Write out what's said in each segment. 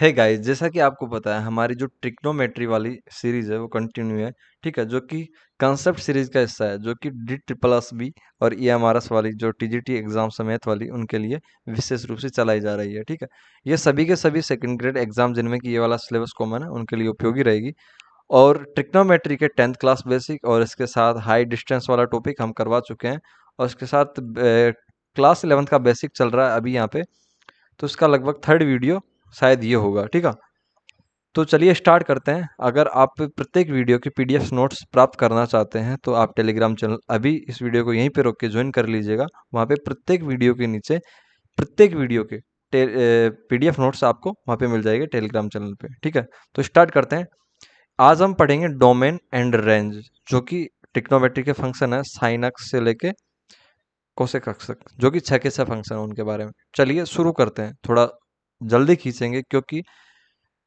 Hey guys, जैसा कि आपको पता है हमारी जो ट्रिग्नोमेट्री वाली सीरीज है वो कंटिन्यू है। ठीक है, जो कि कंसेप्ट सीरीज का हिस्सा है, जो कि डी ट्रिपल प्लस बी और ईएमआरएस वाली जो टीजीटी एग्जाम समेत वाली उनके लिए विशेष रूप से चलाई जा रही है। ठीक है, ये सभी के सभी सेकंड ग्रेड एग्जाम जिनमें कि ये वाला सिलेबस कॉमन है उनके लिए उपयोगी रहेगी। और ट्रिग्नोमेट्री के 10th क्लास बेसिक और इसके साथ हाई डिस्टेंस वाला टॉपिक हम करवा चुके हैं, और इसके साथ क्लास 11th का बेसिक चल रहा है अभी यहाँ पे। तो इसका लगभग थर्ड वीडियो शायद ये होगा। ठीक है, तो चलिए स्टार्ट करते हैं। अगर आप प्रत्येक वीडियो के पीडीएफ नोट्स प्राप्त करना चाहते हैं तो आप टेलीग्राम चैनल अभी इस वीडियो को यहीं पे रोक के ज्वाइन कर लीजिएगा। वहाँ पे प्रत्येक वीडियो के नीचे प्रत्येक वीडियो के पीडीएफ नोट्स आपको वहाँ पे मिल जाएंगे टेलीग्राम चैनल पे। ठीक है, तो स्टार्ट करते हैं। आज हम पढ़ेंगे डोमेन एंड रेंज, जो कि ट्रिग्नोमेट्री के फंक्शन है साइन अक्स से लेके कोसेक अक्स तक, जो कि 6 के 6 फंक्शन है उनके बारे में। चलिए शुरू करते हैं। थोड़ा जल्दी खींचेंगे क्योंकि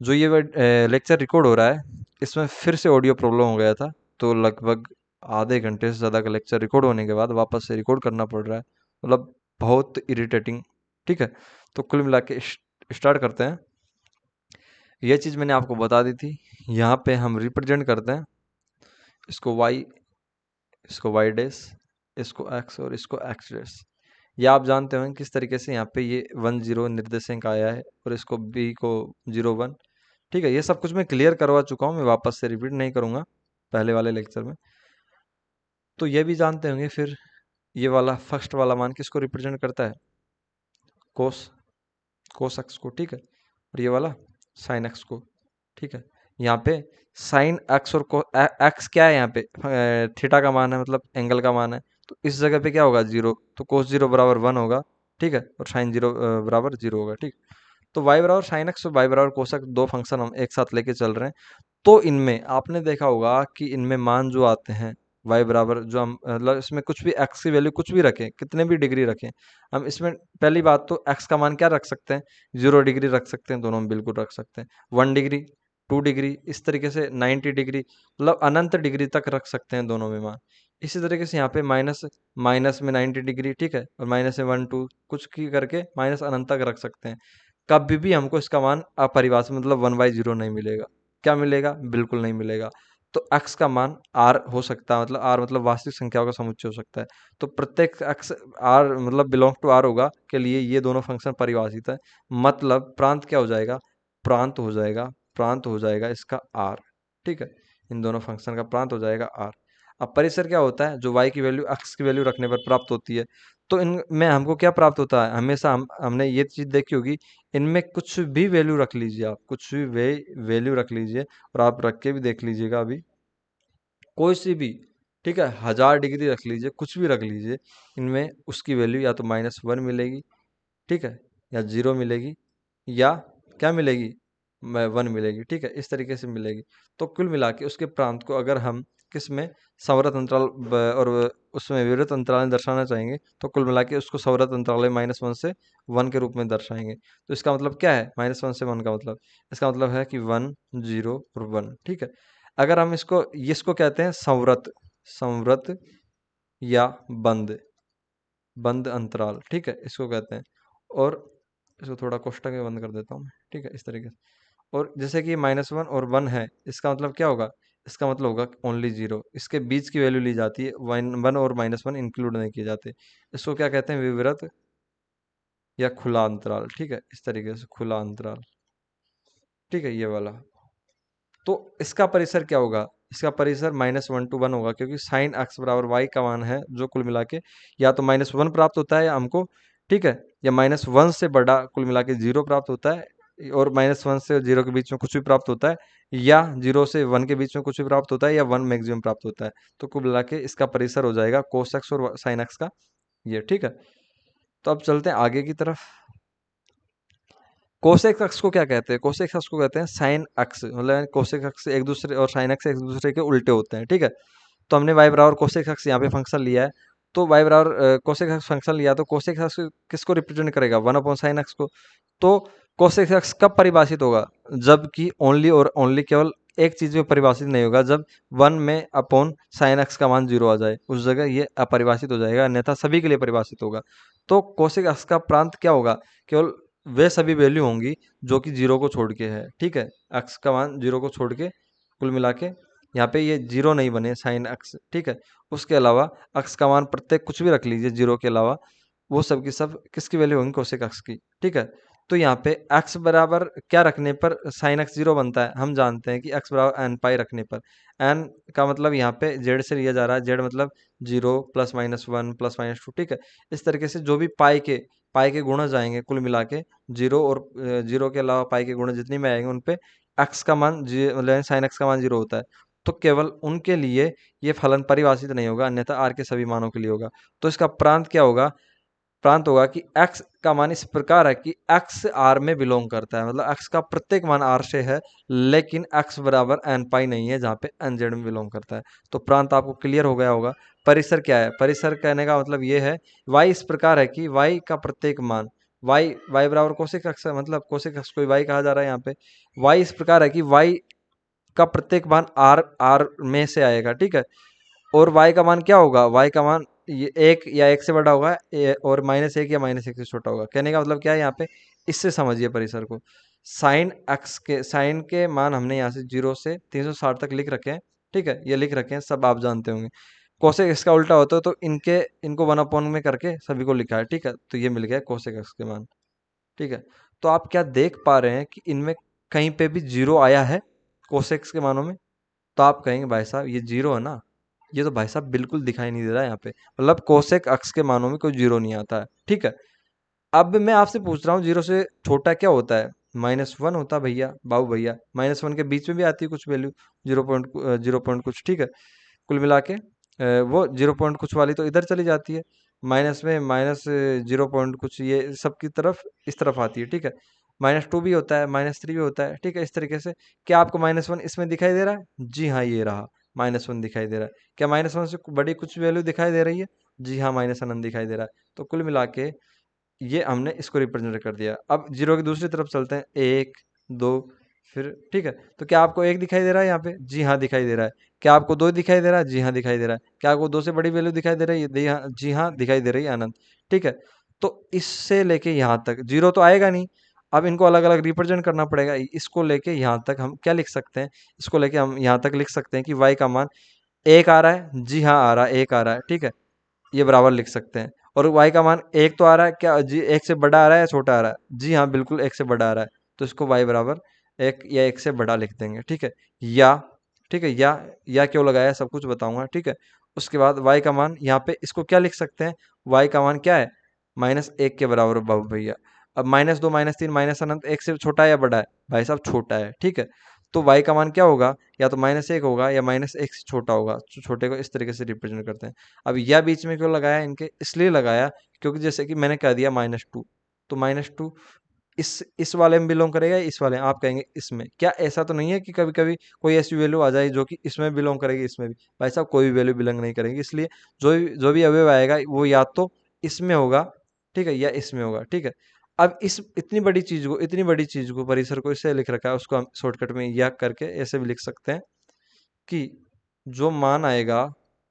जो ये लेक्चर रिकॉर्ड हो रहा है इसमें फिर से ऑडियो प्रॉब्लम हो गया था, तो लगभग आधे घंटे से ज़्यादा का लेक्चर रिकॉर्ड होने के बाद वापस से रिकॉर्ड करना पड़ रहा है, मतलब बहुत इरिटेटिंग। ठीक है, तो कुल मिला के स्टार्ट करते हैं। ये चीज़ मैंने आपको बता दी थी। यहाँ पे हम रिप्रेजेंट करते हैं इसको वाई, इसको वाई डैश, इसको एक्स और इसको एक्स डैश। ये आप जानते होंगे किस तरीके से यहाँ पे ये 1 0 निर्देशांक आया है और इसको बी को 0 1। ठीक है, ये सब कुछ मैं क्लियर करवा चुका हूँ, मैं वापस से रिपीट नहीं करूँगा पहले वाले लेक्चर में। तो ये भी जानते होंगे फिर ये वाला फर्स्ट वाला मान किसको रिप्रेजेंट करता है, कोस, कोस एक्स को। ठीक है, और ये वाला साइन एक्स को। ठीक है, यहाँ पे साइन एक्स और एक्स क्या है, यहाँ पे थीटा का मान है, मतलब एंगल का मान है। तो इस जगह पे क्या होगा, 0, तो कोस 0 बराबर 1 होगा। ठीक है, और साइन 0 बराबर 0 होगा। ठीक, तो वाई बराबर साइन एक्स और वाई बराबर कोस एक्स दो फंक्शन हम एक साथ लेके चल रहे हैं। तो इनमें आपने देखा होगा कि इनमें मान जो आते हैं वाई बराबर, जो हम मतलब इसमें कुछ भी एक्स की वैल्यू कुछ भी रखें, कितने भी डिग्री रखें, हम इसमें पहली बात तो एक्स का मान क्या रख सकते हैं, 0 डिग्री रख सकते हैं, दोनों में बिल्कुल रख सकते हैं। 1 डिग्री, 2 डिग्री, इस तरीके से 90 डिग्री, मतलब अनंत डिग्री तक रख सकते हैं दोनों में मान। इसी तरीके से यहाँ पे माइनस, माइनस में 90 डिग्री। ठीक है, और माइनस में 1 2 कुछ की करके माइनस अनंत तक रख सकते हैं। कभी भी हमको इसका मान अपरिभाषित, मतलब 1/0 नहीं मिलेगा। क्या मिलेगा, बिल्कुल नहीं मिलेगा। तो x का मान r हो सकता है, मतलब r मतलब वास्तविक संख्याओं का समुच्चय हो सकता है। तो प्रत्येक x r मतलब बिलोंग टू r होगा के लिए ये दोनों फंक्शन परिभाषित है। मतलब प्रांत क्या हो जाएगा, प्रांत हो जाएगा, प्रांत हो जाएगा इसका r। ठीक है, इन दोनों फंक्शन का प्रांत हो जाएगा r। अब परिसर क्या होता है, जो y की वैल्यू x की वैल्यू रखने पर प्राप्त होती है। तो इनमें हमको क्या प्राप्त होता है, हमेशा हमने ये चीज़ देखी होगी, इनमें कुछ भी वैल्यू रख लीजिए, आप कुछ भी वैल्यू रख लीजिए, और आप रख के भी देख लीजिएगा अभी, कोई सी भी। ठीक है, 1000 डिग्री रख लीजिए, कुछ भी रख लीजिए, इनमें उसकी वैल्यू या तो -1 मिलेगी, ठीक है, या 0 मिलेगी, या क्या मिलेगी, 1 मिलेगी। ठीक है, इस तरीके से मिलेगी। तो कुल मिला के उसके प्रांत को अगर हम किस में सवरत अंतराल और उसमें विवृत अंतराल में दर्शाना चाहेंगे, तो कुल मिला के उसको सवरत अंतराल में -1 से 1 के रूप में दर्शाएंगे। तो इसका मतलब क्या है, -1 से 1 का मतलब, इसका मतलब है कि 1 0 और 1। ठीक है, अगर हम इसको कहते हैं संवृत, संवृत या बंद, बंद अंतराल। ठीक है, इसको कहते हैं। और इसको थोड़ा कोष्टक में बंद कर देता हूँ मैं। ठीक है, इस तरीके से। और जैसे कि -1 और 1 है, इसका मतलब क्या होगा, इसका मतलब होगा ओनली 0, इसके बीच की वैल्यू ली जाती है, 1 और -1 इंक्लूड नहीं किए जाते। इसको क्या कहते हैं, विवृत या खुला अंतराल। ठीक है, इस तरीके से खुला अंतराल। ठीक है, ये वाला। तो इसका परिसर क्या होगा, इसका परिसर -1 to 1 होगा, क्योंकि साइन एक्स बराबर वाई का मान है, जो कुल मिला के या तो -1 प्राप्त होता है या हमको, ठीक है, या -1 से बड़ा कुल मिला के 0 प्राप्त होता है, और -1 से 0 के बीच में कुछ भी प्राप्त होता है, या 0 से 1 के बीच में कुछ भी प्राप्त होता है, या 1 मैक्सिमम प्राप्त होता है। तो कुल मिला के इसका परिसर हो जाएगा कोस एक्स और साइन एक्स का ये। ठीक है, तो अब चलते हैं आगे की तरफ। कोसेक अक्ष को क्या कहते हैं, कोसेक अक्ष को कहते हैं साइन अक्ष, मतलब कोसेक अक्ष एक दूसरे और साइन अक्ष एक दूसरे के उल्टे होते हैं। ठीक है, तो हमने वाई बराबर कोसेक अक्ष यहाँ पे फंक्शन लिया है, तो वाई बराबर कोसेक अक्ष फंक्शन लिया, तो कोसेक अक्ष किसको रिप्रेजेंट करेगा, 1/sin अक्ष को। तो कोसेक अक्ष कब परिभाषित होगा, जबकि ओनली और ओनली केवल एक चीज में परिभाषित नहीं होगा, जब 1 में अपॉन साइन अक्ष का मान 0 आ जाए, उस जगह ये अपरिभाषित हो जाएगा, अन्यथा सभी के लिए परिभाषित होगा। तो कोसेक अक्ष का प्रांत क्या होगा, केवल वे सभी वैल्यू होंगी जो कि जीरो को छोड़ के है, ठीक है। एक्स का मान जीरो को छोड़ के कुल मिला के यहाँ पे ये जीरो नहीं बने साइन एक्स, ठीक है। उसके अलावा एक्स का मान प्रत्येक कुछ भी रख लीजिए जीरो के अलावा, वो सब की सब किसकी वैल्यू होंगी, कोसेक एक्स की, ठीक है। तो यहाँ पे एक्स बराबर क्या रखने पर साइन एक्स जीरो बनता है, हम जानते हैं कि एक्स बराबर एन पाई रखने पर। एन का मतलब यहाँ पे जेड से लिया जा रहा है, जेड मतलब zero plus minus one plus minus two, ठीक है। इस तरीके से जो भी पाई के गुणज आएंगे कुल मिला के जीरो, और जीरो के अलावा पाई के गुणज जितने में आएंगे उन पे एक्स का मान मतलब साइन एक्स का मान जीरो होता है। तो केवल उनके लिए ये फलन परिभाषित नहीं होगा, अन्यथा आर के सभी मानों के लिए होगा। तो इसका प्रांत क्या होगा, प्रांत होगा कि x का मान इस प्रकार है कि x r में बिलोंग करता है, मतलब x का प्रत्येक मान r से है, लेकिन x बराबर n पाई नहीं है जहाँ पे n z में बिलोंग करता है। तो प्रांत आपको क्लियर हो गया होगा। परिसर क्या है, परिसर कहने का मतलब ये है y इस प्रकार है कि y का प्रत्येक मान y बराबर कोसेक x है, मतलब कोसेक x को y कहा जा रहा है यहाँ पे। y इस प्रकार है कि y का प्रत्येक मान r में से आएगा, ठीक है। और y का मान क्या होगा, y का मान ये एक या एक से बड़ा होगा, और माइनस एक या माइनस एक से छोटा होगा। कहने का मतलब क्या है यहाँ पे, इससे समझिए परिसर को। साइन के मान हमने यहाँ से 0 से 360 तक लिख रखे हैं, ठीक है, ये लिख रखे हैं, सब आप जानते होंगे। कोसेक एक्स का उल्टा होता है तो इनको 1/, में करके सभी को लिखा है, ठीक है। तो ये मिल गया कोसेक एक्स के मान, ठीक है। तो आप क्या देख पा रहे हैं कि इनमें कहीं पे भी जीरो आया है कोसेक एक्स के मानों में? तो आप कहेंगे भाई साहब ये जीरो है ना, ये तो भाई साहब बिल्कुल दिखाई नहीं दे रहा है यहाँ पे, मतलब कोसेक अक्स के मानों में कोई जीरो नहीं आता है, ठीक है। अब मैं आपसे पूछ रहा हूँ जीरो से छोटा क्या होता है, -1 होता है भैया, बाबू भैया। -1 के बीच में भी आती है कुछ वैल्यू, जीरो पॉइंट कुछ, ठीक है। कुल मिला के वो जीरो पॉइंट कुछ वाली तो इधर चली जाती है, माइनस में माइनस जीरो पॉइंट कुछ ये सब की तरफ इस तरफ आती है, ठीक है। -2 भी होता है, -3 भी होता है, ठीक है। इस तरीके से क्या आपको -1 इसमें दिखाई दे रहा है? जी हाँ, ये रहा -1 दिखाई दे रहा है। क्या -1 से बड़ी कुछ वैल्यू दिखाई दे रही है? जी हाँ, -1 दिखाई दे रहा है। तो कुल मिला के ये हमने इसको रिप्रेजेंट कर दिया। अब जीरो की दूसरी तरफ चलते हैं, 1 2 फिर, ठीक है। तो क्या आपको 1 दिखाई दे रहा है यहाँ पे? जी हाँ, दिखाई दे रहा है। क्या आपको 2 दिखाई दे रहा है? जी हाँ, दिखाई दे रहा है। क्या आपको 2 से बड़ी वैल्यू दिखाई दे रही है? जी हाँ, दिखाई दे रही है आनंद, ठीक है। तो इससे लेके यहाँ तक जीरो तो आएगा नहीं, अब इनको अलग अलग रिप्रेजेंट करना पड़ेगा। इसको लेके यहाँ तक हम क्या लिख सकते हैं, इसको लेके हम यहाँ तक लिख सकते हैं कि y का मान 1 आ रहा है, जी हाँ आ रहा है, 1 आ रहा है, ठीक है। ये बराबर लिख सकते हैं। और y का मान 1 तो आ रहा है, क्या जी 1 से बड़ा आ रहा है या छोटा आ रहा है? जी हाँ, बिल्कुल 1 से बड़ा आ रहा है। तो इसको y बराबर 1 या 1 से बड़ा लिख देंगे, ठीक है। या ठीक है, या क्यों लगाया सब कुछ बताऊंगा, ठीक है। उसके बाद y का मान यहाँ पे इसको क्या लिख सकते हैं, y का मान क्या है, -1 के बराबर बाबू भैया। अब -2 -3 माइनस अनंत 1 से छोटा है या बड़ा है? भाई साहब छोटा है, ठीक है। तो y का मान क्या होगा, या तो -1 होगा या -1 से छोटा होगा। छोटे को इस तरीके से रिप्रेजेंट करते हैं। अब यह बीच में क्यों लगाया इनके, इसलिए लगाया क्योंकि जैसे कि मैंने कह दिया -2, तो -2 इस वाले में बिलोंग करेगा, इस वाले में? आप कहेंगे इसमें। क्या ऐसा तो नहीं है कि कभी कभी कोई ऐसी वैल्यू आ जाए जो कि इसमें बिलोंग करेगी, इसमें भी? भाई साहब कोई भी वैल्यू बिलोंग नहीं करेगी, इसलिए जो भी अवयव आएगा वो या तो इसमें होगा, ठीक है, या इसमें होगा, ठीक है। अब इस इतनी बड़ी चीज को, परिसर को इससे लिख रखा है, उसको हम शॉर्टकट में यह करके ऐसे भी लिख सकते हैं कि जो मान आएगा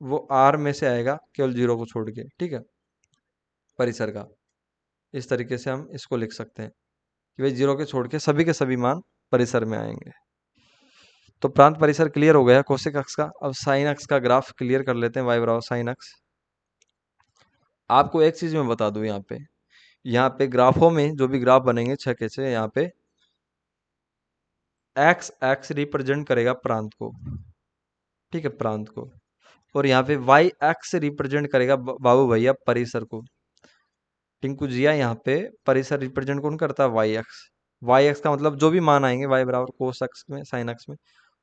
वो आर में से आएगा, केवल जीरो को छोड़ के, ठीक है, परिसर का। इस तरीके से हम इसको लिख सकते हैं कि भाई जीरो के छोड़ के सभी मान परिसर में आएंगे। तो प्रांत परिसर क्लियर हो गया कोसेक अक्ष का। अब साइन अक्ष का ग्राफ क्लियर कर लेते हैं, y बराबर साइन अक्ष। आपको एक चीज मैं बता दूं, यहाँ पे ग्राफों में जो भी ग्राफ बनेंगे 6 के 6, यहाँ पे एक्स एक्स रिप्रेजेंट करेगा प्रांत को, ठीक है, प्रांत को। और यहाँ पे वाई एक्स रिप्रेजेंट करेगा बाबू भैया परिसर को। टिंकू जिया यहाँ पे परिसर रिप्रेजेंट कौन करता है? वाई एक्स का मतलब जो भी मान आएंगे y बराबर कोस अक्ष में, साइन अक्ष में,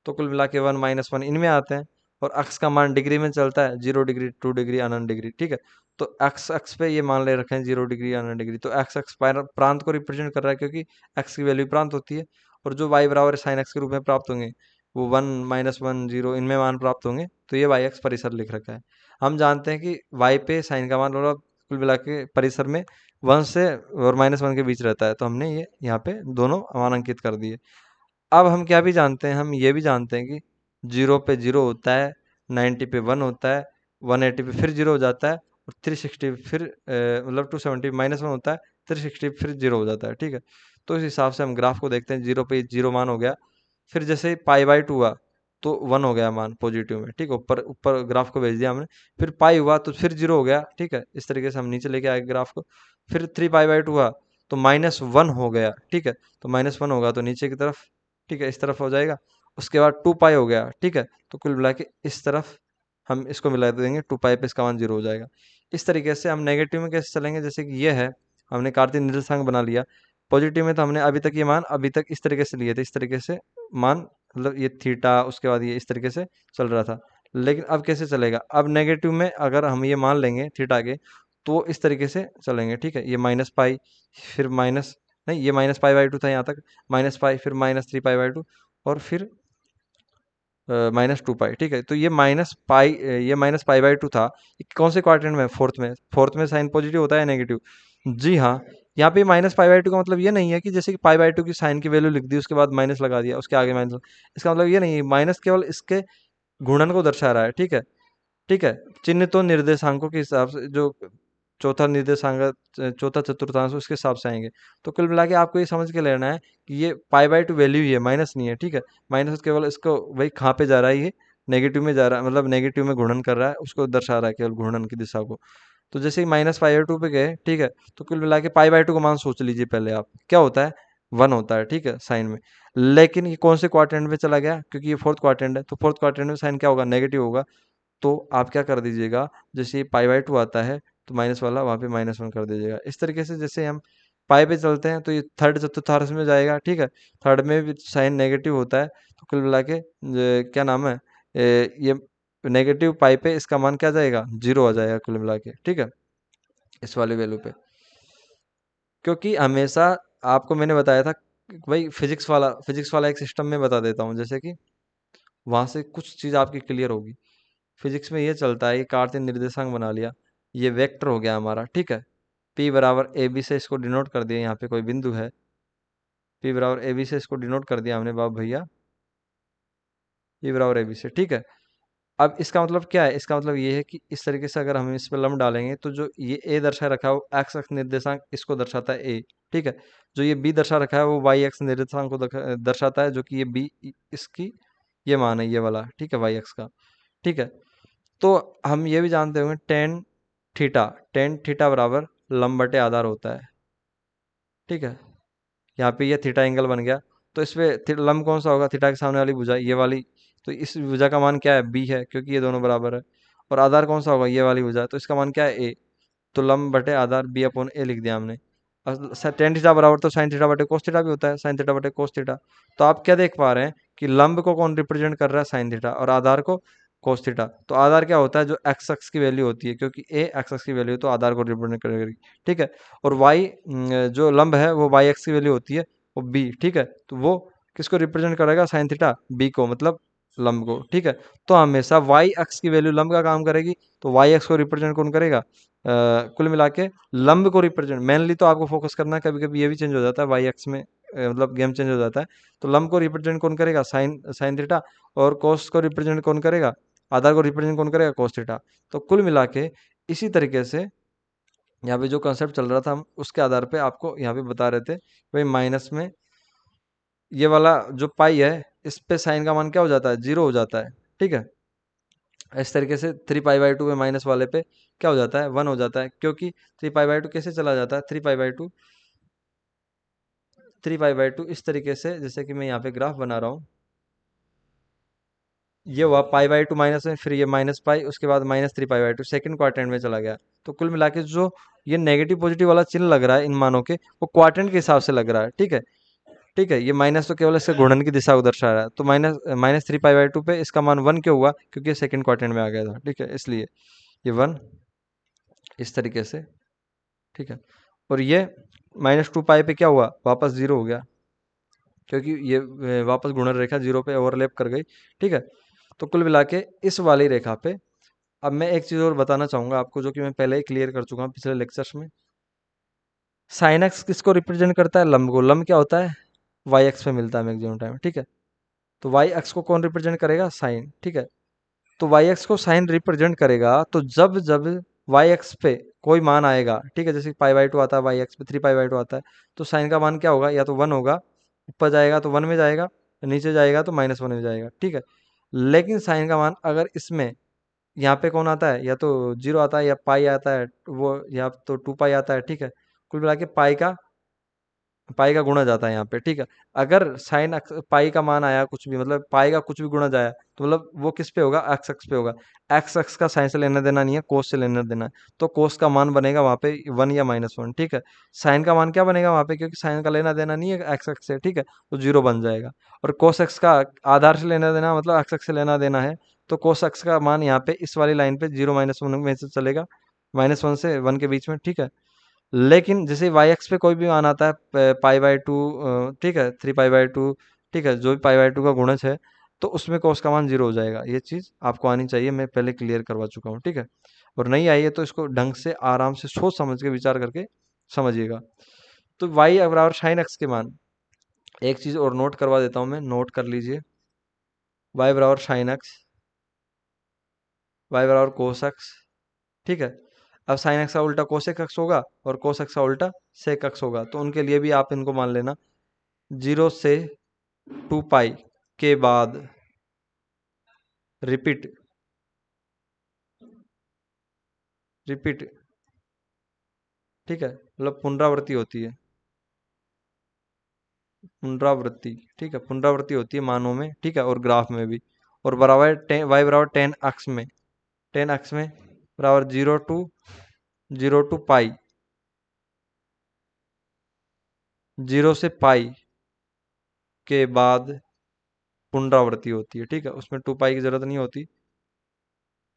तो कुल मिला के 1 -1 इनमें आते हैं। और अक्ष का मान डिग्री में चलता है, 0 डिग्री, 2 डिग्री, अनंत डिग्री, ठीक है। तो एक्स अक्ष पे ये मान ले रखे हैं 0 डिग्री, अनंत डिग्री। तो एक्स अक्ष प्रांत को रिप्रेजेंट कर रहा है, क्योंकि एक्स की वैल्यू प्रांत होती है। और जो y बराबर साइन एक्स के रूप में प्राप्त होंगे वो 1 -1 0 इनमें मान प्राप्त होंगे, तो ये वाई एक्स परिसर लिख रखा है। हम जानते हैं कि y पे साइन का मान, और कुल मिला के परिसर में 1 से और -1 के बीच रहता है, तो हमने ये यहाँ पे दोनों मान अंकित कर दिए। अब हम क्या भी जानते हैं, हम ये भी जानते हैं कि 0 पे 0 होता है, 90 पे 1 होता है, 180 पे फिर 0 हो जाता है, और 360 फिर मतलब 270 -1 होता है, 360 फिर 0 हो जाता है, ठीक है। तो इस हिसाब से हम ग्राफ को देखते हैं, 0 पे 0 मान हो गया, फिर जैसे पाई बाय 2 हुआ तो 1 हो गया मान पॉजिटिव में, ठीक है, ऊपर ऊपर ग्राफ को भेज दिया हमने। फिर पाई हुआ तो फिर 0 हो गया, ठीक है, इस तरीके से हम नीचे लेके आए ग्राफ को। फिर 3 पाई बाय 2 हुआ तो -1 हो गया, ठीक है, तो -1 होगा तो नीचे की तरफ, ठीक है, इस तरफ हो जाएगा। उसके बाद 2 पाई हो गया, ठीक है, तो कुल मिला के इस तरफ हम इसको मिला देंगे, 2 पाई पे इसका मान 0 हो जाएगा। इस तरीके से हम नेगेटिव में कैसे चलेंगे, जैसे कि ये है, हमने कार्तीय निर्देशांक बना लिया। पॉजिटिव में तो हमने अभी तक ये मान अभी तक इस तरीके से लिए थे, इस तरीके से मान, मतलब ये थीटा, उसके बाद ये इस तरीके से चल रहा था। लेकिन अब कैसे चलेगा, अब नेगेटिव में अगर हम ये मान लेंगे थीटा के, तो इस तरीके से चलेंगे, ठीक है। ये माइनस पाई, फिर माइनस, नहीं, ये माइनस पाई बाई 2 था यहाँ तक, माइनस पाई, फिर -3 पाई बाई 2, और फिर -2 पाई, ठीक है। तो ये ये माइनस पाई बाई 2 था, ये कौन से क्वाड्रेंट में, फोर्थ में। फोर्थ में साइन पॉजिटिव होता है नेगेटिव, जी हाँ। यहाँ पे माइनस पाई बाई 2 का मतलब ये नहीं है कि जैसे कि पाई बाई 2 की साइन की वैल्यू लिख दी, उसके बाद माइनस लगा दिया, उसके आगे माइनस, इसका मतलब ये नहीं है। माइनस केवल इसके गुणन को दर्शा रहा है, ठीक है, ठीक है। चिन्ह तो निर्देशांकों के हिसाब से, जो चौथा निर्देशांक, चौथा चतुर्थांश, उसके हिसाब से आएंगे। तो कुल मिला के आपको ये समझ के लेना है कि ये पाई बाई 2 वैल्यू ही है, माइनस नहीं है, ठीक है। माइनस केवल इसको वही कहाँ पे जा रहा है, ये नेगेटिव में जा रहा है, मतलब नेगेटिव में गुणन कर रहा है, उसको दर्शा रहा है केवल घूर्णन की दिशा को। तो जैसे ही माइनस पाई बाई 2 पे गए, ठीक है, तो कुल मिला के पाई बाई 2 का मान सोच लीजिए पहले आप, क्या होता है, 1 होता है, ठीक है, साइन में। लेकिन ये कौन से क्वाड्रेंट में चला गया, क्योंकि ये फोर्थ क्वाड्रेंट है, तो फोर्थ क्वाड्रेंट में साइन क्या होगा, नेगेटिव होगा। तो आप क्या कर दीजिएगा, जैसे ये पाई बाई 2 आता है तो माइनस वाला वहाँ पे -1 कर दीजिएगा। इस तरीके से जैसे हम पाई पे चलते हैं तो ये थर्ड चतुर्थांश में जाएगा, ठीक है। थर्ड में भी साइन नेगेटिव होता है, तो कुल मिला के क्या नाम है, ये नेगेटिव पाई पे इसका मान क्या जाएगा, 0 आ जाएगा कुल मिला के, ठीक है, इस वाली वैल्यू पे। क्योंकि हमेशा आपको मैंने बताया था कि भाई फिजिक्स वाला एक सिस्टम में बता देता हूँ, जैसे कि वहाँ से कुछ चीज़ आपकी क्लियर होगी। फिजिक्स में ये चलता है, ये कार्तीय निर्देशांक बना लिया, ये वेक्टर हो गया हमारा, ठीक है। P बराबर ए बी से इसको डिनोट कर दिया, यहाँ पे कोई बिंदु है, P बराबर ए बी से इसको डिनोट कर दिया हमने बाप भैया, P बराबर ए बी से, ठीक है। अब इसका मतलब क्या है, इसका मतलब ये है कि इस तरीके से अगर हम इस पर लंब डालेंगे तो जो ये ए दर्शा रखा है वो एक्स अक्ष निर्देशांक इसको दर्शाता है ए, ठीक है। जो ये बी दर्शा रखा है वो वाई अक्ष निर्देशांक को दर्शाता है, जो कि ये बी, इसकी ये मान है, ये वाला, ठीक है, वाई अक्ष का, ठीक है। तो हम ये भी जानते होंगे टेन थीटा बराबर लंब बटे आधार होता है, ठीक है। यहाँ पे ये थीटा एंगल बन गया, तो इसमें लंब कौन सा होगा, थीटा के सामने वाली भुजा, ये वाली। तो इस भुजा का मान क्या है, बी है, क्योंकि ये दोनों बराबर है। और आधार कौन सा होगा, ये वाली भुजा, तो इसका मान क्या है, ए। तो लंब बटे आधार बी अपॉन ए लिख दिया हमने। टेन थीटा बराबर तो साइन थीटा बटे कोस थीटा भी होता है, साइन थीटा बटे कोस थीटा। तो आप क्या देख पा रहे हैं कि लंब को कौन रिप्रेजेंट कर रहा है, साइन थीटा, और आधार को कोस थीटा। तो आधार क्या होता है, जो एक्स अक्ष की वैल्यू होती है, क्योंकि ए एक्स अक्ष की वैल्यू है, तो आधार को रिप्रेजेंट करेगी, ठीक है। और वाई, जो लंब है वो वाई एक्स की वैल्यू होती है, वो बी, ठीक है। तो वो किसको रिप्रेजेंट करेगा, साइन थीटा, बी को, मतलब लंब को, ठीक है। तो हमेशा वाई अक्ष की वैल्यू लंब का काम करेगी, तो वाई अक्ष को रिप्रेजेंट कौन करेगा, कुल मिला के लंब को रिप्रेजेंट, मेनली तो आपको फोकस करना है, कभी कभी ये भी चेंज हो जाता है वाई एक्स में, मतलब गेम चेंज हो जाता है। तो लंब को रिप्रेजेंट कौन करेगा, साइन साइन थीटा, और कोस को रिप्रेजेंट कौन करेगा, आधार को रिप्रेजेंट कौन करेगा, कोस थीटा। तो कुल मिला के इसी तरीके से यहाँ पे जो कंसेप्ट चल रहा था, हम उसके आधार पे आपको यहाँ पे बता रहे थे, भाई माइनस में ये वाला जो पाई है, इस पे साइन का मान क्या हो जाता है, 0 हो जाता है, ठीक है। इस तरीके से 3 पाई बाई 2 में माइनस वाले पे क्या हो जाता है, 1 हो जाता है, क्योंकि 3 पाई बाई 2 कैसे चला जाता है, 3 पाई बाई 2 इस तरीके से, जैसे कि मैं यहाँ पे ग्राफ बना रहा हूँ, ये हुआ पाई बाई 2 माइनस में, फिर ये माइनस पाई, उसके बाद -3 पाई बाई 2 सेकंड क्वाड्रेंट में चला गया। तो कुल मिला के जो ये नेगेटिव पॉजिटिव वाला चिन्ह लग रहा है इन मानों के, वो क्वाड्रेंट के हिसाब से लग रहा है, ठीक है, ठीक है। ये माइनस तो केवल इसके घूर्णन की दिशा को दर्शा रहा है, तो -3 पाई बाई 2 पे इसका मान 1 क्यों हुआ, क्योंकि ये सेकंड क्वाड्रेंट में आ गया था, ठीक है, इसलिए ये 1 इस तरीके से, ठीक है। और ये -2 पाई पे क्या हुआ, वापस 0 हो गया, क्योंकि ये वापस गुणन रेखा 0 पे ओवरलैप कर गई, ठीक है। तो कुल मिला के इस वाली रेखा पे, अब मैं एक चीज़ और बताना चाहूँगा आपको, जो कि मैं पहले ही क्लियर कर चुका हूँ पिछले लेक्चर्स में। साइन एक्स किसको रिप्रेजेंट करता है, लंब को। लंब क्या होता है, वाई एक्स पे मिलता है मैक्सिमम टाइम, ठीक है। तो वाई एक्स को कौन रिप्रेजेंट करेगा, साइन, ठीक है। तो वाई एक्स को साइन रिप्रेजेंट करेगा, तो जब जब वाई एक्स पे कोई मान आएगा, ठीक है, जैसे पाई बाई टू आता है, वाई एक्स पे 3 पाई बाई टू आता है, तो साइन का मान क्या होगा, या तो 1 होगा, ऊपर जाएगा तो 1 में जाएगा, नीचे जाएगा तो -1 में जाएगा, ठीक है। लेकिन साइन का मान अगर इसमें यहाँ पे कौन आता है, या तो 0 आता है या पाई आता है, वो या तो 2 पाई आता है, ठीक है। कुल मिला के पाई का गुणा जाता है यहाँ पे, ठीक है। अगर साइन पाई का मान आया कुछ भी, मतलब पाई का कुछ भी गुणा जाया, तो मतलब वो किस पे होगा, एक्स एक्स पे होगा। एक्स एक्स का साइन से लेना देना नहीं है, कोस से लेना देना है, तो कोस का मान बनेगा वहाँ पे 1 या -1, ठीक है। साइन का मान क्या बनेगा वहाँ पे, क्योंकि साइन का लेना देना नहीं है एक्स एक्स से, ठीक है, तो 0 बन जाएगा। और कोस एक्स का आधार से लेना देना, मतलब एक्स एक्स से लेना देना है, तो कोस एक्स का मान यहाँ पे इस वाली लाइन पे 0 -1 में से चलेगा, -1 से 1 के बीच में, ठीक है। लेकिन जैसे वाई एक्स पे कोई भी मान आता है, पाई बाई टू, ठीक है, 3 पाई बाई टू, ठीक है, जो भी पाई बाई टू का गुणज है, तो उसमें कोस का मान 0 हो जाएगा। ये चीज़ आपको आनी चाहिए, मैं पहले क्लियर करवा चुका हूँ, ठीक है। और नहीं आई है तो इसको ढंग से आराम से सोच समझ के विचार करके समझिएगा। तो वाई बराबर साइन एक्स के मान, एक चीज़ और नोट करवा देता हूँ मैं, नोट कर लीजिए। वाई बराबर साइन एक्स, वाई बराबर कोस एक्स, ठीक है। अब साइन एक्स का उल्टा कोसेक एक्स होगा, और कोस एक्स का उल्टा सेक एक्स होगा, तो उनके लिए भी आप इनको मान लेना 0 से 2 पाई के बाद रिपीट रिपीट, ठीक है, मतलब पुनरावृत्ति होती है, पुनरावृत्ति, ठीक है, पुनरावृत्ति होती है मानों में, ठीक है, और ग्राफ में भी। और बराबर वाई बराबर 10 अक्ष में, 10 अक्ष में बराबर 0 टू पाई, 0 से पाई के बाद पुनरावृत्ति होती है, ठीक है, उसमें 2 पाई की जरूरत नहीं होती।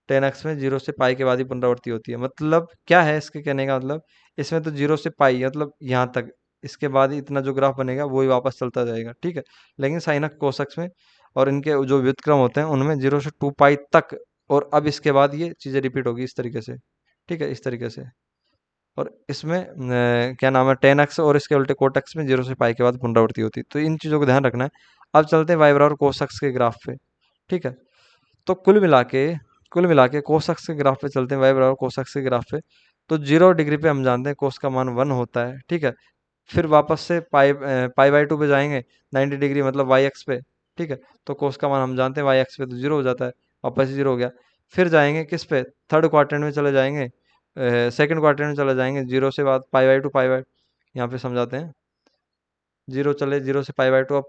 10 अक्ष में 0 से पाई के बाद ही पुनरावृत्ति होती है। मतलब क्या है इसके कहने का मतलब, इसमें तो 0 से पाई मतलब यहाँ तक, इसके बाद ही इतना जो ग्राफ बनेगा वो ही वापस चलता जाएगा, ठीक है। लेकिन साइन अक्ष कोस अक्ष में और इनके जो व्युत्क्रम होते हैं उनमें 0 से 2 पाई तक, और अब इसके बाद ये चीज़ें रिपीट होगी इस तरीके से, ठीक है, इस तरीके से। और इसमें क्या नाम है, 10 अक्ष और इसके उल्टे कोट अक्ष में 0 से पाई के बाद पुनरावृत्ति होती है, तो इन चीज़ों को ध्यान रखना है। अब चलते हैं वाई बराबर कोस अक्ष के ग्राफ पे, ठीक है। तो कुल मिला के कोस अक्ष के ग्राफ पे चलते हैं, वाई बराबर कोस अक्ष के ग्राफ पे। तो 0 डिग्री पे हम जानते हैं कोस का मान 1 होता है, ठीक है। फिर वापस से पाई बाई टू पे जाएंगे, 90 डिग्री मतलब वाई एक्स पे, ठीक है। तो कोस का मान हम जानते हैं वाई एक्स पे तो 0 हो जाता है, वापस 0 हो गया। फिर जाएंगे किस पे, थर्ड क्वाड्रेंट में चले जाएंगे, सेकंड क्वाड्रेंट में चले जाएंगे, 0 से बाद पाई बाई टू, यहाँ पे समझाते हैं। 0 से पाई बाई टू, अब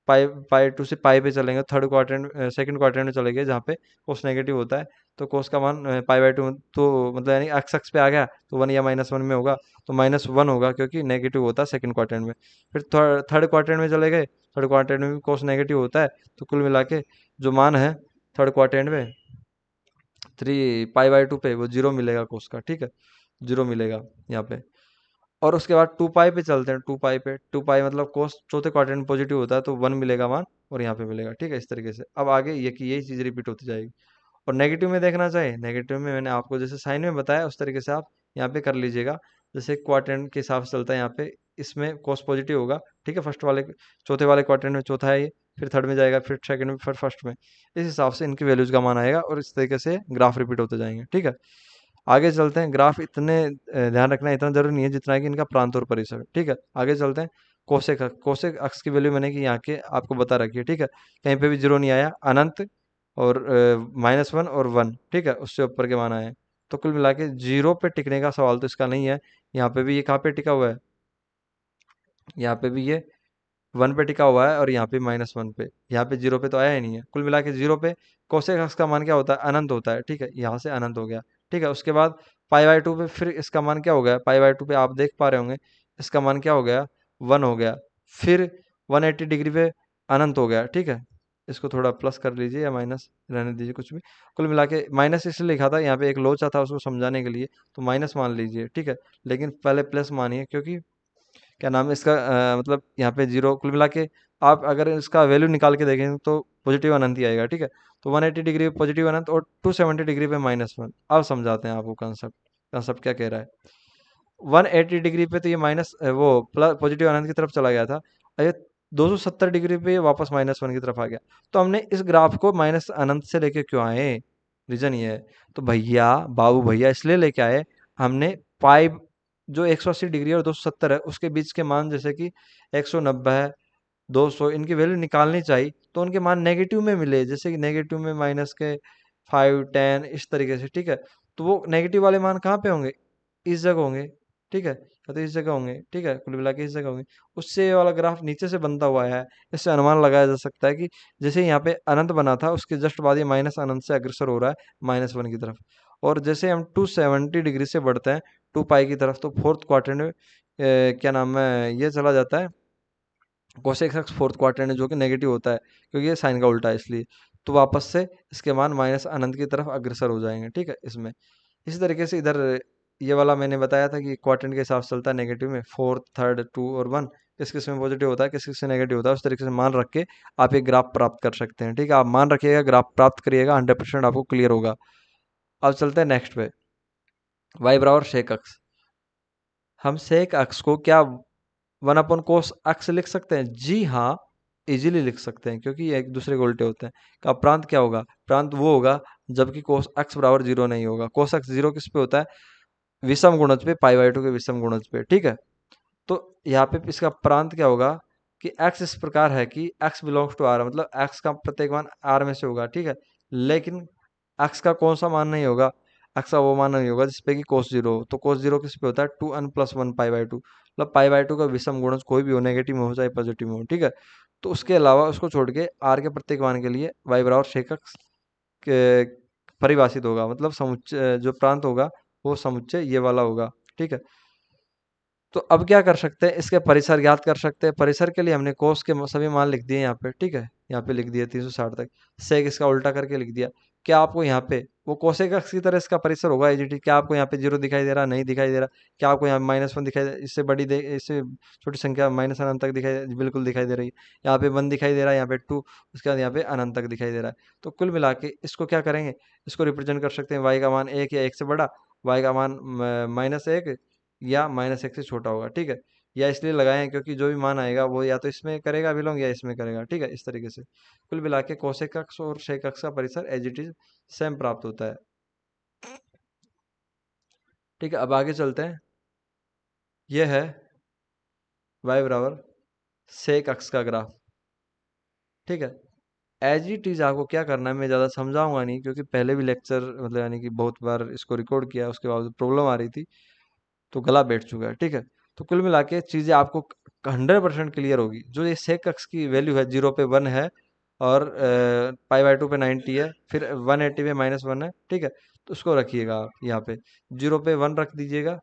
पाई पाई टू से पाई पे चलेंगे, थर्ड क्वाड्रेंट सेकंड क्वाड्रेंट में चले गए जहाँ पे कोस नेगेटिव होता है, तो कोस का मान पाई बाई टू, तो मतलब यानी एक्स एक्स पे आ गया तो 1 या -1 में होगा, तो -1 होगा क्योंकि नेगेटिव होता है सेकंड क्वाड्रेंट में। फिर थर्ड क्वाड्रेंट में चले गए, थर्ड क्वाड्रेंट में भी कोस नेगेटिव होता है, तो कुल मिला के जो मान है थर्ड क्वाड्रेंट में 3 पाई बाई टू पे वो 0 मिलेगा कोस का, ठीक है, 0 मिलेगा यहाँ पे। और उसके बाद 2 पाई पे चलते हैं, 2 पाई पे, 2 पाई मतलब कोस चौथे क्वाड्रेंट में पॉजिटिव होता है तो 1 मिलेगा मान, और यहाँ पे मिलेगा, ठीक है, इस तरीके से। अब आगे ये कि यही चीज़ रिपीट होती जाएगी। और नेगेटिव में देखना चाहिए, नेगेटिव में मैंने आपको जैसे साइन में बताया उस तरीके से आप यहाँ पे कर लीजिएगा। जैसे क्वाड्रेंट के हिसाब से चलता है यहाँ पे, इसमें कोस पॉजिटिव होगा, ठीक है, फर्स्ट वाले चौथे वाले क्वाड्रेंट में चौथा है ये, फिर थर्ड में जाएगा, फिर सेकंड में, फिर फर्स्ट में, इस हिसाब से इनकी वैल्यूज का मान आएगा, और इस तरीके से ग्राफ रिपीट होते जाएंगे, ठीक है। आगे चलते हैं, ग्राफ इतने ध्यान रखना इतना जरूरी नहीं है जितना है कि इनका प्रांत और परिसर, ठीक है। आगे चलते हैं, कोसेक अक्ष की वैल्यू मैंने कि यहाँ के आपको बता रखी है, ठीक है, कहीं पे भी 0 नहीं आया, अनंत और -1 और 1, ठीक है, उससे ऊपर के मान आए हैं। तो कुल मिला के 0 पे टिकने का सवाल तो इसका नहीं है। यहाँ पे भी ये कहाँ पे टिका हुआ है, यहाँ पे भी ये 1 पे टिका हुआ है, और यहाँ पे -1 पे, यहाँ पे 0 पे तो आया ही नहीं है। कुल मिला के 0 पे कोसेक अक्ष का मान क्या होता है, अनंत होता है, ठीक है, यहाँ से अनंत हो गया, ठीक है। उसके बाद पाई बाई टू पे फिर इसका मान क्या हो गया, पाई बाई टू पे आप देख पा रहे होंगे इसका मान क्या हो गया, 1 हो गया। फिर 180 डिग्री पे अनंत हो गया, ठीक है। इसको थोड़ा प्लस कर लीजिए या माइनस, रहने दीजिए कुछ भी। कुल मिला के माइनस इसलिए लिखा था, यहाँ पे एक लोचा था उसको समझाने के लिए, तो माइनस मान लीजिए, ठीक है। लेकिन पहले प्लस मानिए, क्योंकि क्या नाम है इसका, मतलब यहाँ पे 0 कुल मिला के आप अगर इसका वैल्यू निकाल के देखें तो पॉजिटिव अनंत ही आएगा, ठीक है। तो 180 डिग्री पे पॉजिटिव अनंत और 270 डिग्री पे -1। अब समझाते हैं आपको कंसेप्ट, कंसेप्ट क्या कह रहा है। 180 डिग्री पे तो ये माइनस वो प्लस पॉजिटिव अनंत की तरफ चला गया था, और ये 270 डिग्री पे ये वापस -1 की तरफ आ गया। तो हमने इस ग्राफ को माइनस अनंत से लेके क्यों आए, रीजन ये है। तो भैया बाबू भैया इसलिए लेके आए, हमने पाई जो 180 डिग्री और 270 है उसके बीच के मान, जैसे कि 190 है, 200, इनकी वैल्यू निकालनी चाहिए, तो उनके मान नेगेटिव में मिले, जैसे कि नेगेटिव में माइनस के 5, 10 इस तरीके से, ठीक है। तो वो नेगेटिव वाले मान कहाँ पे होंगे, इस जगह होंगे, ठीक है, या तो इस जगह होंगे, ठीक है, कुल मिला के इस जगह होंगे। उससे ये वाला ग्राफ नीचे से बनता हुआ है, इससे अनुमान लगाया जा सकता है कि जैसे यहाँ पे अनंत बना था उसके जस्ट बाद ये माइनस अनंत से अग्रसर हो रहा है -1 की तरफ, और जैसे हम 270 डिग्री से बढ़ते हैं 2 पाई की तरफ, तो फोर्थ क्वाड्रेंट में क्या नाम है ये चला जाता है कोसेक एक्स फोर्थ क्वाड्रेंट, जो कि नेगेटिव होता है क्योंकि ये साइन का उल्टा है इसलिए, तो वापस से इसके मान माइनस अनंत की तरफ अग्रसर हो जाएंगे, ठीक है। इसमें इसी तरीके से इधर ये वाला मैंने बताया था कि क्वाड्रेंट के हिसाब से चलता है नेगेटिव में, फोर्थ, थर्ड, 2 और 1, किस किस में पॉजिटिव होता है, किस किस में नेगेटिव होता है, उस तरीके से मान रख के आप एक ग्राफ प्राप्त कर सकते हैं, ठीक है। आप मान रखिएगा, ग्राफ प्राप्त करिएगा, 100% आपको क्लियर होगा। अब चलते हैं नेक्स्ट पे, वाई बराबर सेक अक्स। हम सेक अक्स को क्या 1/cos अक्स लिख सकते हैं? जी हाँ, इजीली लिख सकते हैं, क्योंकि ये एक दूसरे के उल्टे होते हैं। का प्रांत क्या होगा? प्रांत वो होगा जबकि cos अक्स बराबर 0 नहीं होगा। cos अक्स 0 किस पे होता है? विषम गुणज पे, पाई/2 के विषम गुणज पे, ठीक है। तो यहाँ पे इसका प्रांत क्या होगा कि x इस प्रकार है कि x बिलोंग्स टू r, मतलब x का प्रत्येक मान r में से होगा, ठीक है। लेकिन x का कौन सा मान नहीं होगा? x का वो मान नहीं होगा जिसपे कि cos 0 हो। तो cos 0 किस पे होता है? 2n+1 पाई/2, मतलब पाई/2 का विषम गुणज कोई भी हो, नेगेटिव में हो चाहे पॉजिटिव में हो, ठीक है। तो उसके अलावा उसको छोड़ के r के प्रत्येक मान के लिए y बराबर sec x के परिभाषित होगा, मतलब समुच्चय जो प्रांत होगा वो समुच्चय ये वाला होगा, ठीक है। तो अब क्या कर सकते हैं, इसके परिसर ज्ञात कर सकते हैं। परिसर के लिए हमने कोस के सभी मान लिख दिए यहाँ पे, ठीक है, यहाँ पे लिख दिया 360 तक। सेक इसका उल्टा करके लिख दिया। क्या आपको यहाँ पे वो कोसेक अक्स की तरह इसका परिसर होगा एजीटी? क्या आपको यहाँ पे 0 दिखाई दे रहा? नहीं दिखाई दे रहा। क्या आपको यहाँ -1 दिखाई दे, इससे बड़ी दे, इससे छोटी संख्या माइनस अनंत तक दिखाई, बिल्कुल दिखाई दे रही है। यहाँ पे 1 दिखाई दे रहा है, यहाँ पे 2, उसके बाद यहाँ पे अनंत तक दिखाई दे रहा है। तो कुल मिला के इसको क्या करेंगे, इसको रिप्रेजेंट कर सकते हैं वाई का मान 1 या 1 से बड़ा, वाई का मान -1 या -1 से छोटा होगा, ठीक है। या इसलिए लगाए हैं क्योंकि जो भी मान आएगा वो या तो इसमें करेगा बिलोंग या इसमें करेगा, ठीक है, इस तरीके से। कुल मिला के कोसेक अक्स और शेक अक्स का परिसर एज इट इज सेम प्राप्त होता है, ठीक है। अब आगे चलते हैं, यह है y बराबर सेक अक्स का ग्राफ, ठीक है। एज इट इज आपको क्या करना है, मैं ज़्यादा समझाऊंगा नहीं क्योंकि पहले भी लेक्चर मतलब यानी कि बहुत बार इसको रिकॉर्ड किया, उसके बाद प्रॉब्लम आ रही थी, तो गला बैठ चुका है, ठीक है। तो कुल मिला के चीज़ें आपको 100% क्लियर होगी। जो ये सेक अक्स की वैल्यू है 0 पे 1 है, और पाई/2 पे 90 है, फिर 180 पे -1 है, ठीक है। तो उसको रखिएगा आप यहाँ पे 0 पे 1 रख दीजिएगा,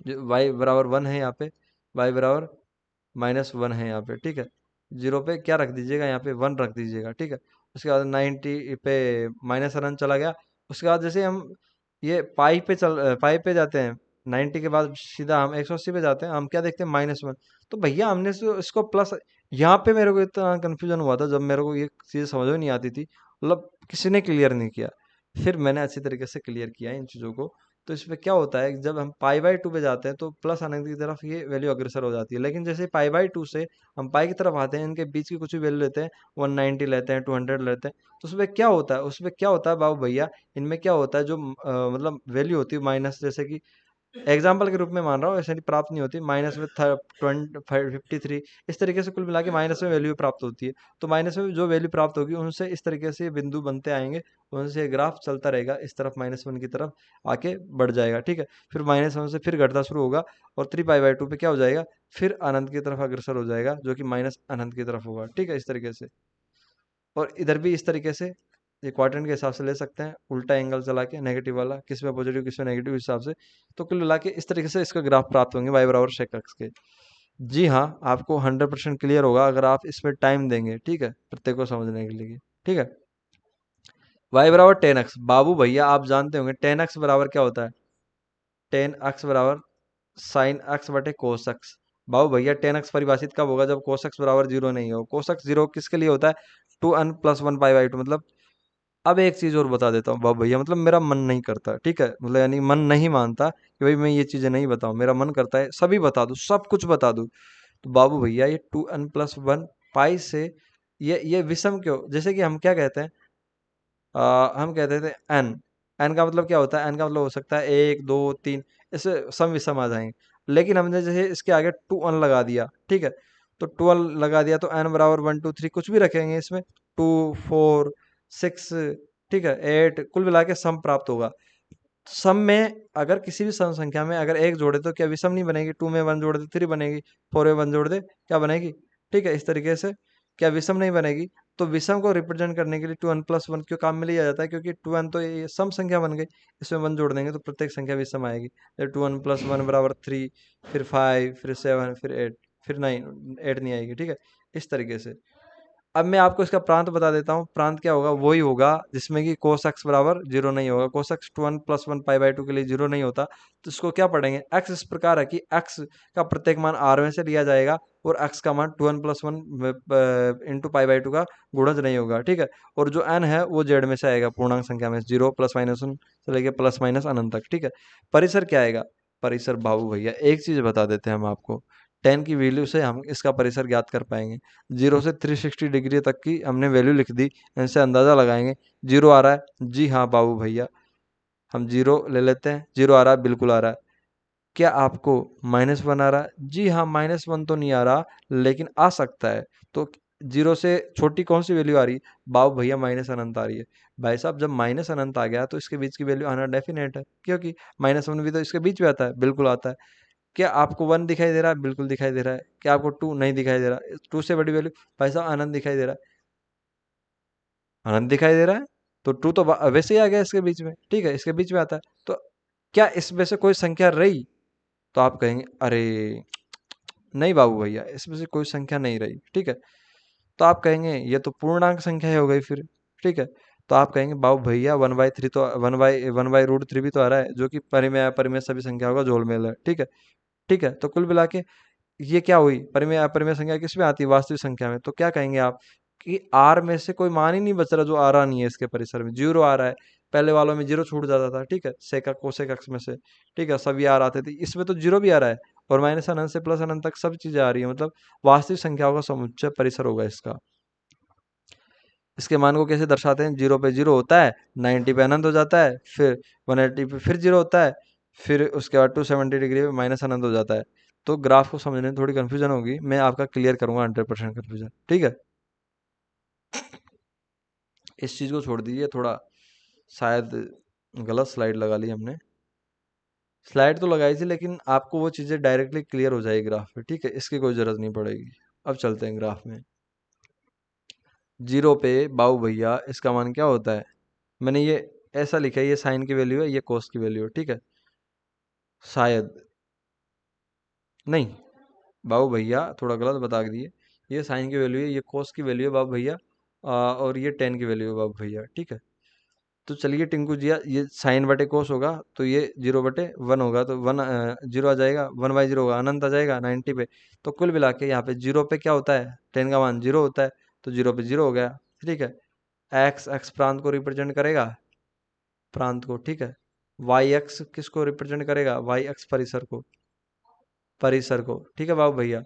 वाई बराबर 1 है यहाँ पे, वाई बराबर -1 है यहाँ पे, ठीक है। 0 पे क्या रख दीजिएगा, यहाँ पे 1 रख दीजिएगा, ठीक है। उसके बाद 90 पे -1 चला गया। उसके बाद जैसे हम ये पाई पे जाते हैं, 90 के बाद सीधा हम 180 पे जाते हैं, हम क्या देखते हैं -1। तो भैया हमने इसको प्लस, यहाँ पे मेरे को इतना कन्फ्यूजन हुआ था जब मेरे को ये चीज़ समझ में नहीं आती थी, मतलब किसी ने क्लियर नहीं किया। फिर मैंने अच्छी तरीके से क्लियर किया इन चीज़ों को। तो इसमें क्या होता है, जब हम पाई/2 पे जाते हैं तो प्लस अनंत की तरफ ये वैल्यू अग्रसर हो जाती है, लेकिन जैसे पाई/2 से हम पाई की तरफ आते हैं, इनके बीच की कुछ भी वैल्यू लेते हैं, 190 लेते हैं, 200 लेते हैं, तो उसमें क्या होता है, बाबू भैया, इनमें क्या होता है, जो मतलब वैल्यू होती है माइनस, जैसे कि एग्जाम्पल के रूप में मान रहा हूँ, ऐसे नहीं प्राप्त नहीं होती, माइनस में 53, इस तरीके से कुल मिला के माइनस में वैल्यू प्राप्त होती है। तो माइनस में जो वैल्यू प्राप्त होगी उनसे इस तरीके से बिंदु बनते आएंगे, उनसे ग्राफ चलता रहेगा इस तरफ -1 की तरफ आके बढ़ जाएगा, ठीक है। फिर -1 से फिर घटता शुरू होगा, और 3 पाई/2 पे क्या हो जाएगा, फिर अनंत की तरफ अग्रसर हो जाएगा, जो कि माइनस अनंत की तरफ होगा, ठीक है, इस तरीके से। और इधर भी इस तरीके से ये क्वाड्रेंट के हिसाब से ले सकते हैं, उल्टा एंगल चला के नेगेटिव वाला, किस में पॉजिटिव किस में नेगेटिव हिसाब से। तो कुल मिला के इस तरीके से इसका ग्राफ प्राप्त होंगे वाई बराबर शेक अक्स के। जी हाँ, आपको 100% क्लियर होगा अगर आप इसमें टाइम देंगे, ठीक है, प्रत्येक को समझने के लिए, ठीक है। वाई बराबर 10x, बाबू भैया आप जानते होंगे 10x बराबर क्या होता है, 10x बराबर साइन एक्स बटे कोस एक्स। बाबू भैया 10x परिभाषित कब होगा, जब कोस एक्स बराबर 0 नहीं हो। कोस एक्स 0 किसके लिए होता है, 2n+1 पाई/2, मतलब अब एक चीज और बता देता हूँ बाबू भैया, मतलब मेरा मन नहीं करता, ठीक है, मतलब यानी मन नहीं मानता कि भाई मैं ये चीजें नहीं बताऊं, मेरा मन करता है सभी बता दूं, सब कुछ बता दूं। तो बाबू भैया ये 2n+1 पाई से ये विषम क्यों, जैसे कि हम क्या कहते हैं, हम कहते थे n, एन का मतलब क्या होता है? एन का मतलब हो सकता है 1, 2, 3, ऐसे सम विषम आ जाएंगे। लेकिन हमने जैसे इसके आगे 2 लगा दिया, ठीक है, तो 12 लगा दिया तो एन बराबर 1 2 3 कुछ भी रखेंगे इसमें, 2 4 6, ठीक है, 8, कुल मिला के सम प्राप्त होगा। सम में अगर किसी भी सम संख्या में अगर एक जोड़े तो क्या विषम नहीं बनेगी? 2 में 1 जोड़ दे 3 बनेगी, 4 में 1 जोड़ दे क्या बनेगी? ठीक है, इस तरीके से क्या विषम नहीं बनेगी? तो विषम को रिप्रेजेंट करने के लिए 2n प्लस 1 क्यों काम में लिया जाता है? क्योंकि 2n तो ये सम संख्या बन गई, इसमें 1 जोड़ देंगे तो प्रत्येक संख्या विषम आएगी। 2n प्लस 1 बराबर 3, फिर 5, फिर 7, फिर 8, फिर 9, 8 नहीं आएगी, ठीक है, इस तरीके से। अब मैं आपको इसका प्रांत बता देता हूँ। प्रांत क्या होगा? वही होगा जिसमें कि कोस एक्स बराबर जीरो नहीं होगा। Cos x 2n plus 1 pi by 2 के लिए जीरो नहीं होता, तो इसको क्या पढ़ेंगे? एक्स इस प्रकार है कि एक्स का प्रत्येक मान आर में से लिया जाएगा और एक्स का मान 2n plus 1 into pi by 2 का गुणज नहीं होगा, ठीक है। और जो एन है वो जेड में से आएगा, पूर्णांक संख्या में, जीरो प्लस माइनस 1 से लेके प्लस माइनस अनंत तक, ठीक है। परिसर क्या आएगा? परिसर बाबू भैया एक चीज बता देते हैं हम आपको, 10 की वैल्यू से हम इसका परिसर ज्ञात कर पाएंगे। 0 से 360 डिग्री तक की हमने वैल्यू लिख दी, इनसे अंदाजा लगाएंगे। 0 आ रहा है? जी हाँ बाबू भैया, हम 0 ले लेते हैं। 0 आ रहा है? बिल्कुल आ रहा है। क्या आपको -1 आ रहा है? जी हाँ, -1 तो नहीं आ रहा, लेकिन आ सकता है। तो 0 से छोटी कौन सी वैल्यू आ रही है? बाबू भैया माइनस अनंत आ रही है। भाई साहब जब माइनस अनंत आ गया तो इसके बीच की वैल्यू आना डेफिनेट है, क्योंकि -1 भी तो इसके बीच में आता है, बिल्कुल आता है। क्या आपको 1 दिखाई दे रहा है? बिल्कुल दिखाई दे रहा है। क्या आपको 2 नहीं दिखाई दे रहा है? 2 से बड़ी वैल्यू? भाई साहब अनंत दिखाई दे रहा है। अनंत दिखाई दे रहा है, तो 2 तो वैसे ही आ गया इसके बीच में, ठीक है, इसके बीच में आता है। तो क्या इसमें से कोई संख्या रही? तो आप कहेंगे अरे नहीं बाबू भैया, इसमें से कोई संख्या नहीं रही, ठीक है। तो आप कहेंगे ये तो पूर्णांक संख्या ही हो गई फिर, ठीक है। तो आप कहेंगे बाबू भैया 1/3 तो 1/√3 भी तो आ रहा है, जो कि परिमेय अपरिमेय सभी संख्याओं का जोलमेल है, ठीक है। ठीक है, तो कुल मिला के ये क्या हुई? परिमेय अपरिमेय संख्या किसमें आती है? वास्तविक संख्या में। तो क्या कहेंगे आप कि आर में से कोई मान ही नहीं बच रहा जो आ रहा नहीं है इसके परिसर में, जीरो आ रहा है। पहले वालों में जीरो छूट जाता था, ठीक है, सेकक कोसेक एक्स में से, ठीक है, सभी आर आते थे, इसमें तो जीरो भी आ रहा है और माइनस अनंत से प्लस अनंत तक सब चीजें आ रही है, मतलब वास्तविक संख्याओं का समुच्चय परिसर होगा इसका। इसके मान को कैसे दर्शाते हैं? 0 पे 0 होता है, 90 पे अनंत हो जाता है, फिर 180 पे फिर 0 होता है, फिर उसके बाद 270 डिग्री पे माइनस अनंत हो जाता है। तो ग्राफ को समझने में थोड़ी कंफ्यूजन होगी, मैं आपका क्लियर करूंगा 100% कंफ्यूजन, ठीक है। इस चीज़ को छोड़ दीजिए थोड़ा, शायद गलत स्लाइड लगा ली हमने। स्लाइड तो लगाई थी लेकिन आपको वो चीज़ें डायरेक्टली क्लियर हो जाएगी ग्राफ पे, ठीक है, इसकी कोई ज़रूरत नहीं पड़ेगी। अब चलते हैं ग्राफ में। 0 पे बाऊ भैया इसका मान क्या होता है? मैंने ये ऐसा लिखा है, ये साइन की वैल्यू है, ये कोस की वैल्यू है, ठीक है। शायद नहीं, बाबू भैया थोड़ा गलत बता दिए। ये साइन की वैल्यू है, ये कोस की वैल्यू है बाबू भैया, और ये टेन की वैल्यू है बाबू भैया, ठीक है। तो चलिए टिंकू जी, ये साइन बटे कोस होगा तो ये 0/1 होगा, तो 1 0 आ जाएगा, 1/0 होगा, अनंत आ जाएगा 90 पे। तो कुल मिला के यहाँ पे 0 पे क्या होता है? 10 का मान 0 होता है, तो 0 पे 0 हो गया, ठीक है। एक्स एक्स प्रांत को रिप्रेजेंट करेगा, प्रांत को, ठीक है। वाई एक्स किसको रिप्रेजेंट करेगा? वाई एक्स परिसर को, परिसर को, ठीक है बाबू भैया।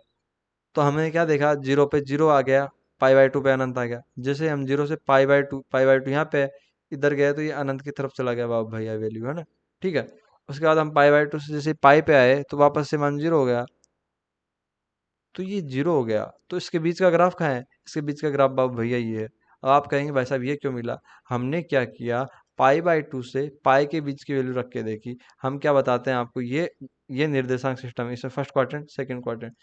तो हमने क्या देखा? 0 पे 0 आ गया, पाई/2 पे अनंत आ गया। जैसे हम 0 से पाई/2 यहाँ पे इधर गए तो ये अनंत की तरफ चला गया बाबू भैया, वैल्यू है ना, ठीक है। उसके बाद हम पाई/2 से जैसे पाई पे आए तो वापस से मान 0 हो गया, तो ये 0 हो गया। तो इसके बीच का ग्राफ कहाँ है? इसके बीच का ग्राफ बाबू भैया ये है। अब आप कहेंगे भाई साहब ये क्यों मिला? हमने क्या किया, पाई/2 से पाई के बीच की वैल्यू रख के देखी। हम क्या बताते हैं आपको, ये निर्देशांक सिस्टम है, इसमें फर्स्ट क्वाड्रेंट सेकंड क्वाड्रेंट,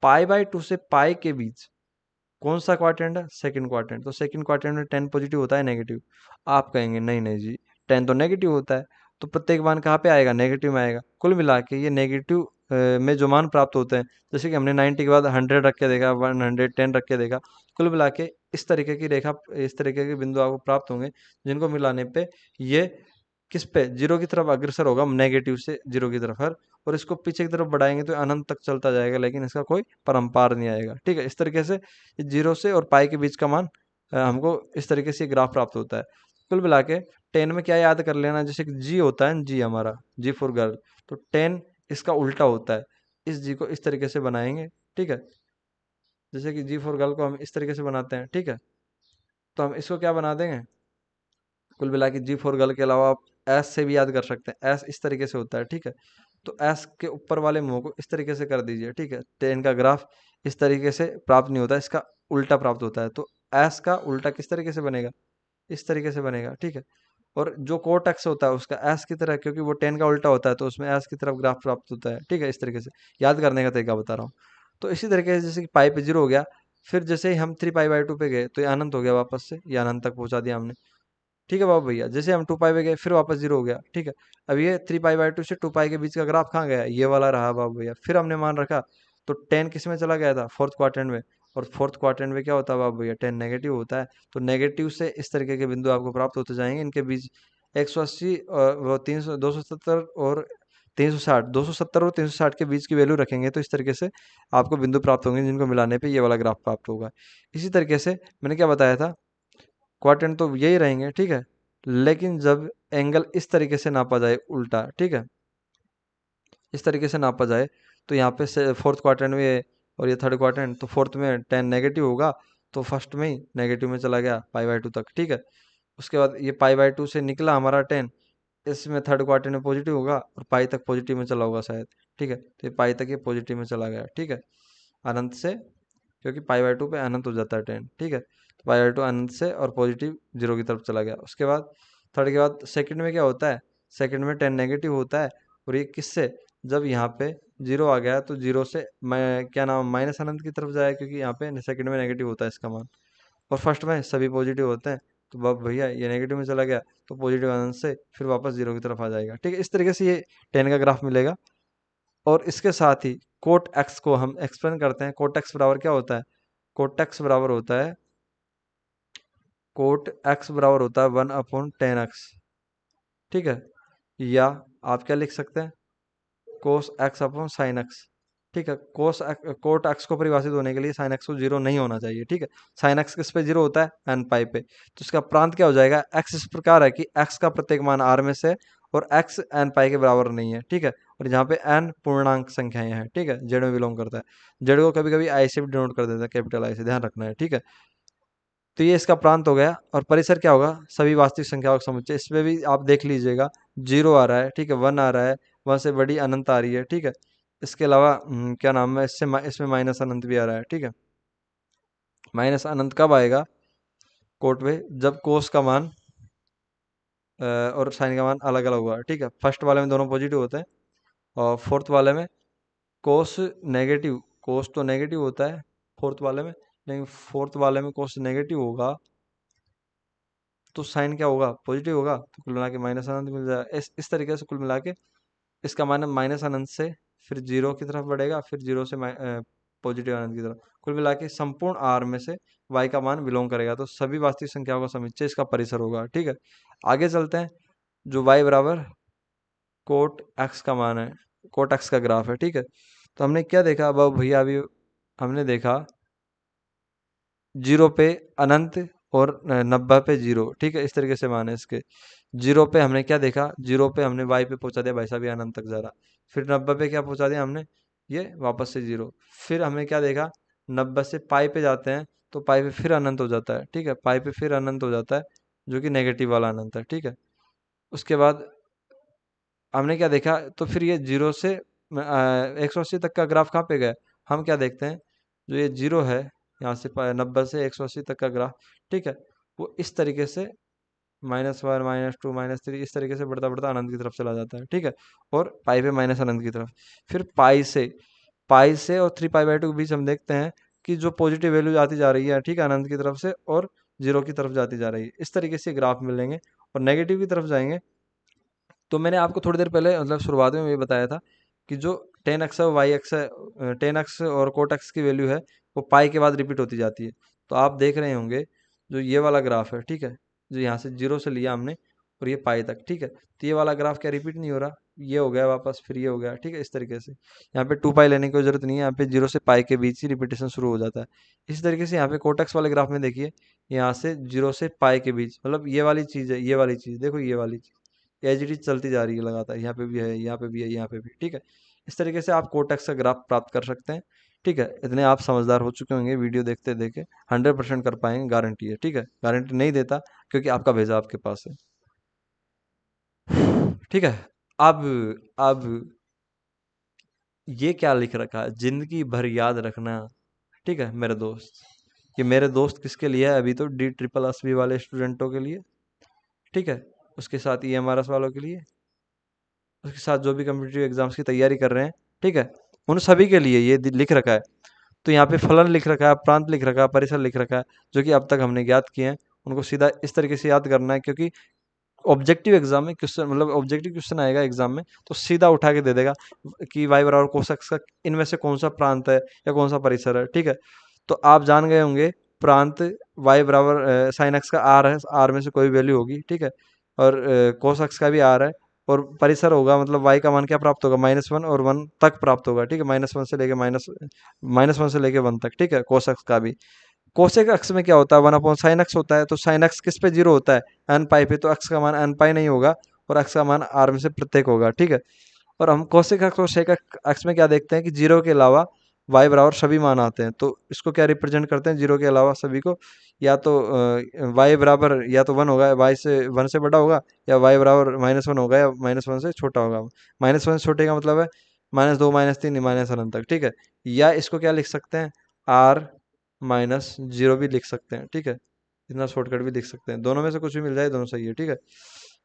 पाई/2 से पाई के बीच कौन सा क्वाड्रेंट है? Second quadrant. तो सेकंड क्वाड्रेंट में 10 पॉजिटिव होता है नेगेटिव? आप कहेंगे नहीं नहीं जी, 10 तो नेगेटिव होता है। तो प्रत्येक मान कहाँ पे आएगा? नेगेटिव में आएगा। कुल मिला के ये नेगेटिव में जो मान प्राप्त होते हैं, जैसे कि हमने 90 के बाद 100 रख के देखा, 110 रख के देखा, कुल मिला के इस तरीके की रेखा, इस तरीके के बिंदु आपको प्राप्त होंगे, जिनको मिलाने पे ये किस पे? जीरो की तरफ अग्रसर होगा, नेगेटिव से जीरो की तरफ हर, और इसको पीछे की तरफ बढ़ाएंगे तो अनंत तक चलता जाएगा, लेकिन इसका कोई परम्पार नहीं आएगा, ठीक है। इस तरीके से जीरो से और पाई के बीच का मान हमको इस तरीके से ग्राफ प्राप्त होता है। कुल मिला के 10 में क्या याद कर लेना, जैसे कि जी होता है, जी हमारा, जी फॉर गर्ल, तो 10 इसका उल्टा होता है। इस जी को इस तरीके से बनाएंगे, ठीक है, जैसे कि जी फॉर गर्ल को हम इस तरीके से बनाते हैं, ठीक है। तो हम इसको क्या बना देंगे, कुल मिला के G4 गर्ल के अलावा आप एस से भी याद कर सकते हैं। एस इस तरीके से होता है, ठीक है। तो एस के ऊपर वाले मुंह को इस तरीके से कर दीजिए, ठीक है। 10 का ग्राफ इस तरीके से प्राप्त नहीं होता, इसका उल्टा प्राप्त होता है। तो एस का उल्टा किस तरीके से बनेगा, इस तरीके से बनेगा, ठीक है। और जो कोट एक्स होता है उसका एस की तरह, क्योंकि वो 10 का उल्टा होता है तो उसमें एस की तरफ ग्राफ प्राप्त होता है, ठीक है। इस तरीके से याद करने का तरीका बता रहा हूँ। तो इसी तरीके से जैसे कि पाई पे 0 हो गया, फिर जैसे ही हम 3 पाई/2 पे गए तो ये अनंत हो गया, वापस से ये अनंत तक पहुंचा दिया हमने, ठीक है बाबू भैया। जैसे हम 2 पाई पे गए फिर वापस 0 हो गया, ठीक है। अब ये 3 पाई/2 से 2 पाई के बीच का ग्राफ कहाँ गया, ये वाला रहा बाबू भैया। फिर हमने मान रखा तो 10 किस में चला गया था, फोर्थ क्वाड्रेंट में। और फोर्थ क्वाड्रेंट में क्या होता है बाबू भैया, 10 नेगेटिव होता है। तो नेगेटिव से इस तरीके के बिंदु आपको प्राप्त होते जाएंगे, इनके बीच 180 वो 300 270 और 360, 270 और 360 के बीच की वैल्यू रखेंगे तो इस तरीके से आपको बिंदु प्राप्त होंगे, जिनको मिलाने पे ये वाला ग्राफ प्राप्त होगा। इसी तरीके से मैंने क्या बताया था, क्वाड्रेंट तो यही रहेंगे, ठीक है। लेकिन जब एंगल इस तरीके से नापा जाए उल्टा, ठीक है, इस तरीके से नापा जाए, तो यहाँ पे से फोर्थ क्वाड्रेंट में और ये थर्ड क्वाड्रेंट, तो फोर्थ में 10 नेगेटिव होगा, तो फर्स्ट में ही नेगेटिव में चला गया पाई/2 तक, ठीक है। उसके बाद ये पाई/2 से निकला हमारा 10, इसमें थर्ड क्वार्टर में पॉजिटिव होगा और पाई तक पॉजिटिव में चला होगा शायद, ठीक है। तो ये पाई तक ये पॉजिटिव में चला गया, ठीक है, अनंत से, क्योंकि पाई/2 पे अनंत हो जाता है 10, ठीक है। तो पाई/2 अनंत से और पॉजिटिव 0 की तरफ चला गया। उसके बाद थर्ड के बाद सेकंड में क्या होता है, सेकंड में 10 नेगेटिव होता है, और ये किससे, जब यहाँ पे 0 आ गया तो 0 से मैं क्या नाम माइनस अनंत की तरफ जाए, क्योंकि यहाँ पे सेकंड में नेगेटिव होता है इसका मान, और फर्स्ट में सभी पॉजिटिव होते हैं। तो अब भैया ये नेगेटिव में चला गया, तो पॉजिटिव अनंत से फिर वापस 0 की तरफ आ जाएगा, ठीक है। इस तरीके से ये 10 का ग्राफ मिलेगा। और इसके साथ ही कोट एक्स को हम एक्सप्लेन करते हैं। कोट एक्स बराबर क्या होता है, कोट एक्स बराबर होता है, कोट एक्स बराबर होता है 1/10x, ठीक है। या आप क्या लिख सकते हैं, cos x upon sine x, ठीक है। कोट एक्स को परिभाषित होने के लिए साइन एक्स को 0 नहीं होना चाहिए, ठीक है। साइन एक्स किस पे 0 होता है, एन पाई पे। तो इसका प्रांत क्या हो जाएगा, एक्स इस प्रकार है कि एक्स का प्रत्येक मान आर में से, और एक्स एन पाई के बराबर नहीं है, ठीक है। और यहाँ पे एन पूर्णांक संख्याएं हैं, ठीक है, जेड में बिलोंग करता है। जेड को कभी कभी आई से भी डिनोट कर देता है, कैपिटल आई से, ध्यान रखना है, ठीक है। तो ये इसका प्रांत हो गया। और परिसर क्या होगा, सभी वास्तविक संख्याओं का समुच्चय। इसमें भी आप देख लीजिएगा, 0 आ रहा है, ठीक है, 1 आ रहा है, 1 से बड़ी अनंत आ रही है, ठीक है। इसके अलावा क्या नाम है, इसमें माइनस अनंत भी आ रहा है, ठीक है। माइनस अनंत कब आएगा कोट में, जब कोस का मान और साइन का मान अलग अलग हुआ, ठीक है। फर्स्ट वाले में दोनों पॉजिटिव होते हैं, और फोर्थ वाले में कोस नेगेटिव, कोस तो नेगेटिव होता है फोर्थ वाले में, लेकिन फोर्थ वाले में कोस नेगेटिव होगा तो साइन क्या होगा, पॉजिटिव होगा। तो कुल मिला के माइनस अनंत मिल जाएगा। इस तरीके से कुल मिला के इसका मान माइनस अनंत से फिर 0 की तरफ बढ़ेगा, फिर 0 से पॉजिटिव अनंत की तरफ। कुल मिला के संपूर्ण आर में से y का मान बिलोंग करेगा, तो सभी वास्तविक संख्याओं का समुच्चय इसका परिसर होगा, ठीक है। आगे चलते हैं, जो y बराबर कोट एक्स का मान है, कोट एक्स का ग्राफ है, ठीक है। तो हमने क्या देखा, अब भैया अभी हमने देखा 0 पे अनंत और 90 पे 0, ठीक है। इस तरीके से मान है इसके। 0 पे हमने क्या देखा, 0 पे हमने y पे पहुंचा दिया, भाई साहब ये अनंत तक जा रहा। फिर 90 पे क्या पहुंचा दिया हमने, ये वापस से 0। फिर हमने क्या देखा, 90 से पाई पे जाते हैं तो पाई पे फिर अनंत हो जाता है, ठीक है, पाई पे फिर अनंत हो जाता है, जो कि नेगेटिव वाला अनंत है, ठीक है। उसके बाद हमने क्या देखा, तो फिर ये 0 से 180 तक का ग्राफ कहाँ पे गया, हम क्या देखते हैं, जो ये 0 है, यहाँ से 90 से 180 तक का ग्राफ, ठीक है, वो इस तरीके से -1 -2 -3 इस तरीके से बढ़ता बढ़ता अनंत की तरफ चला जाता है, ठीक है। और पाई पे माइनस अनंत की तरफ। फिर पाई से और 3 पाई/2 के बीच हम देखते हैं कि जो पॉजिटिव वैल्यू जाती जा रही है, ठीक है, अनंत की तरफ से, और 0 की तरफ जाती जा रही है। इस तरीके से ग्राफ मिलेंगे। और नेगेटिव की तरफ जाएंगे तो मैंने आपको थोड़ी देर पहले मतलब शुरुआत में ये बताया था कि जो 10x है, वाई एक्स है, 10x और कोट एक्स की वैल्यू है, वो पाई के बाद रिपीट होती जाती है। तो आप देख रहे होंगे जो ये वाला ग्राफ है, ठीक है, जो यहाँ से 0 से लिया हमने और ये पाई तक, ठीक है। तो ये वाला ग्राफ क्या रिपीट नहीं हो रहा, ये हो गया वापस, फिर ये हो गया, ठीक है। इस तरीके से यहाँ पे 2 पाई लेने की जरूरत नहीं है, यहाँ पे 0 से पाई के बीच ही रिपीटेशन शुरू हो जाता है। इसी तरीके से यहाँ पे कोटेक्स वाले ग्राफ में देखिए, यहाँ से 0 से पाई के बीच, मतलब ये वाली चीज़ है, ये वाली चीज़ देखो, ये वाली चीज़ एच डी चलती जा रही है लगातार, यहाँ पे भी है, यहाँ पे भी है, यहाँ पे भी, ठीक है। इस तरीके से आप कोटेक्स का ग्राफ प्राप्त कर सकते हैं, ठीक है। इतने आप समझदार हो चुके होंगे, वीडियो देखते देखे 100% कर पाएंगे, गारंटी है, ठीक है। गारंटी नहीं देता क्योंकि आपका भेजा आपके पास है। ठीक है। अब ये क्या लिख रखा है, जिंदगी भर याद रखना। ठीक है मेरे दोस्त, ये मेरे दोस्त किसके लिए है, अभी तो डी ट्रिपल एस बी वाले स्टूडेंटों के लिए। ठीक है, उसके साथ ई एम आर एस वालों के लिए, उसके साथ जो भी कम्पिटिटिव एग्जाम्स की तैयारी कर रहे हैं। ठीक है, उन सभी के लिए ये लिख रखा है। तो यहाँ पे फलन लिख रखा है, प्रांत लिख रखा है, परिसर लिख रखा है, जो कि अब तक हमने ज्ञात किए हैं। उनको सीधा इस तरीके से याद करना है, क्योंकि ऑब्जेक्टिव एग्जाम में क्वेश्चन, मतलब ऑब्जेक्टिव क्वेश्चन आएगा एग्जाम में, तो सीधा उठा के दे देगा कि वाई बराबर कोस एक्स का इनमें से कौन सा प्रांत है या कौन सा परिसर है। ठीक है, तो आप जान गए होंगे प्रांत वाई बराबर साइन एक्स का आर है, आर में से कोई वैल्यू होगी। ठीक है, और कोस एक्स का भी आर है, और परिसर होगा मतलब वाई का मान क्या प्राप्त होगा, -1 और 1 तक प्राप्त होगा। ठीक है, -1 से लेके -1 से लेके 1 तक। ठीक है, कोस एक्स का भी। कोसेक अक्स में क्या होता है, 1/sin x होता है। तो sin x किस पे 0 होता है, एन पाई पे। तो x का मान एन पाई नहीं होगा, और x का मान r में से प्रत्येक होगा। ठीक है, और हम कोसेक अक्स और सेक अक्स में क्या देखते हैं कि 0 के अलावा y बराबर सभी मान आते हैं। तो इसको क्या रिप्रेजेंट करते हैं, 0 के अलावा सभी को, या तो y बराबर या तो 1 होगा, y से 1 से बड़ा होगा, या y बराबर -1 होगा, या -1 से छोटा होगा। -1 से छोटे का मतलब है -2 -3 -अनंत तक। ठीक है, या इसको क्या लिख सकते हैं, r -0 भी लिख सकते हैं। ठीक है, इतना शॉर्टकट भी लिख सकते हैं, दोनों में से कुछ भी मिल जाए, दोनों सही है। ठीक है,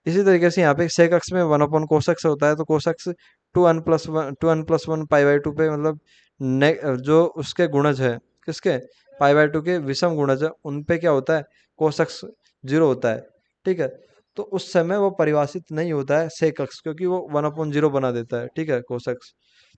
इसी तरीके से यहाँ पे सेक अक्स में 1/cos x होता है। तो cos x 2n+1 π/2 पे, मतलब जो उसके गुणज है, किसके, π/2 के विषम गुणज है, उन पे क्या होता है, cos x 0 होता है। ठीक है, तो उस समय वो परिभाषित नहीं होता है सेक अक्स, क्योंकि वो 1/0 बना देता है। ठीक है, cos x।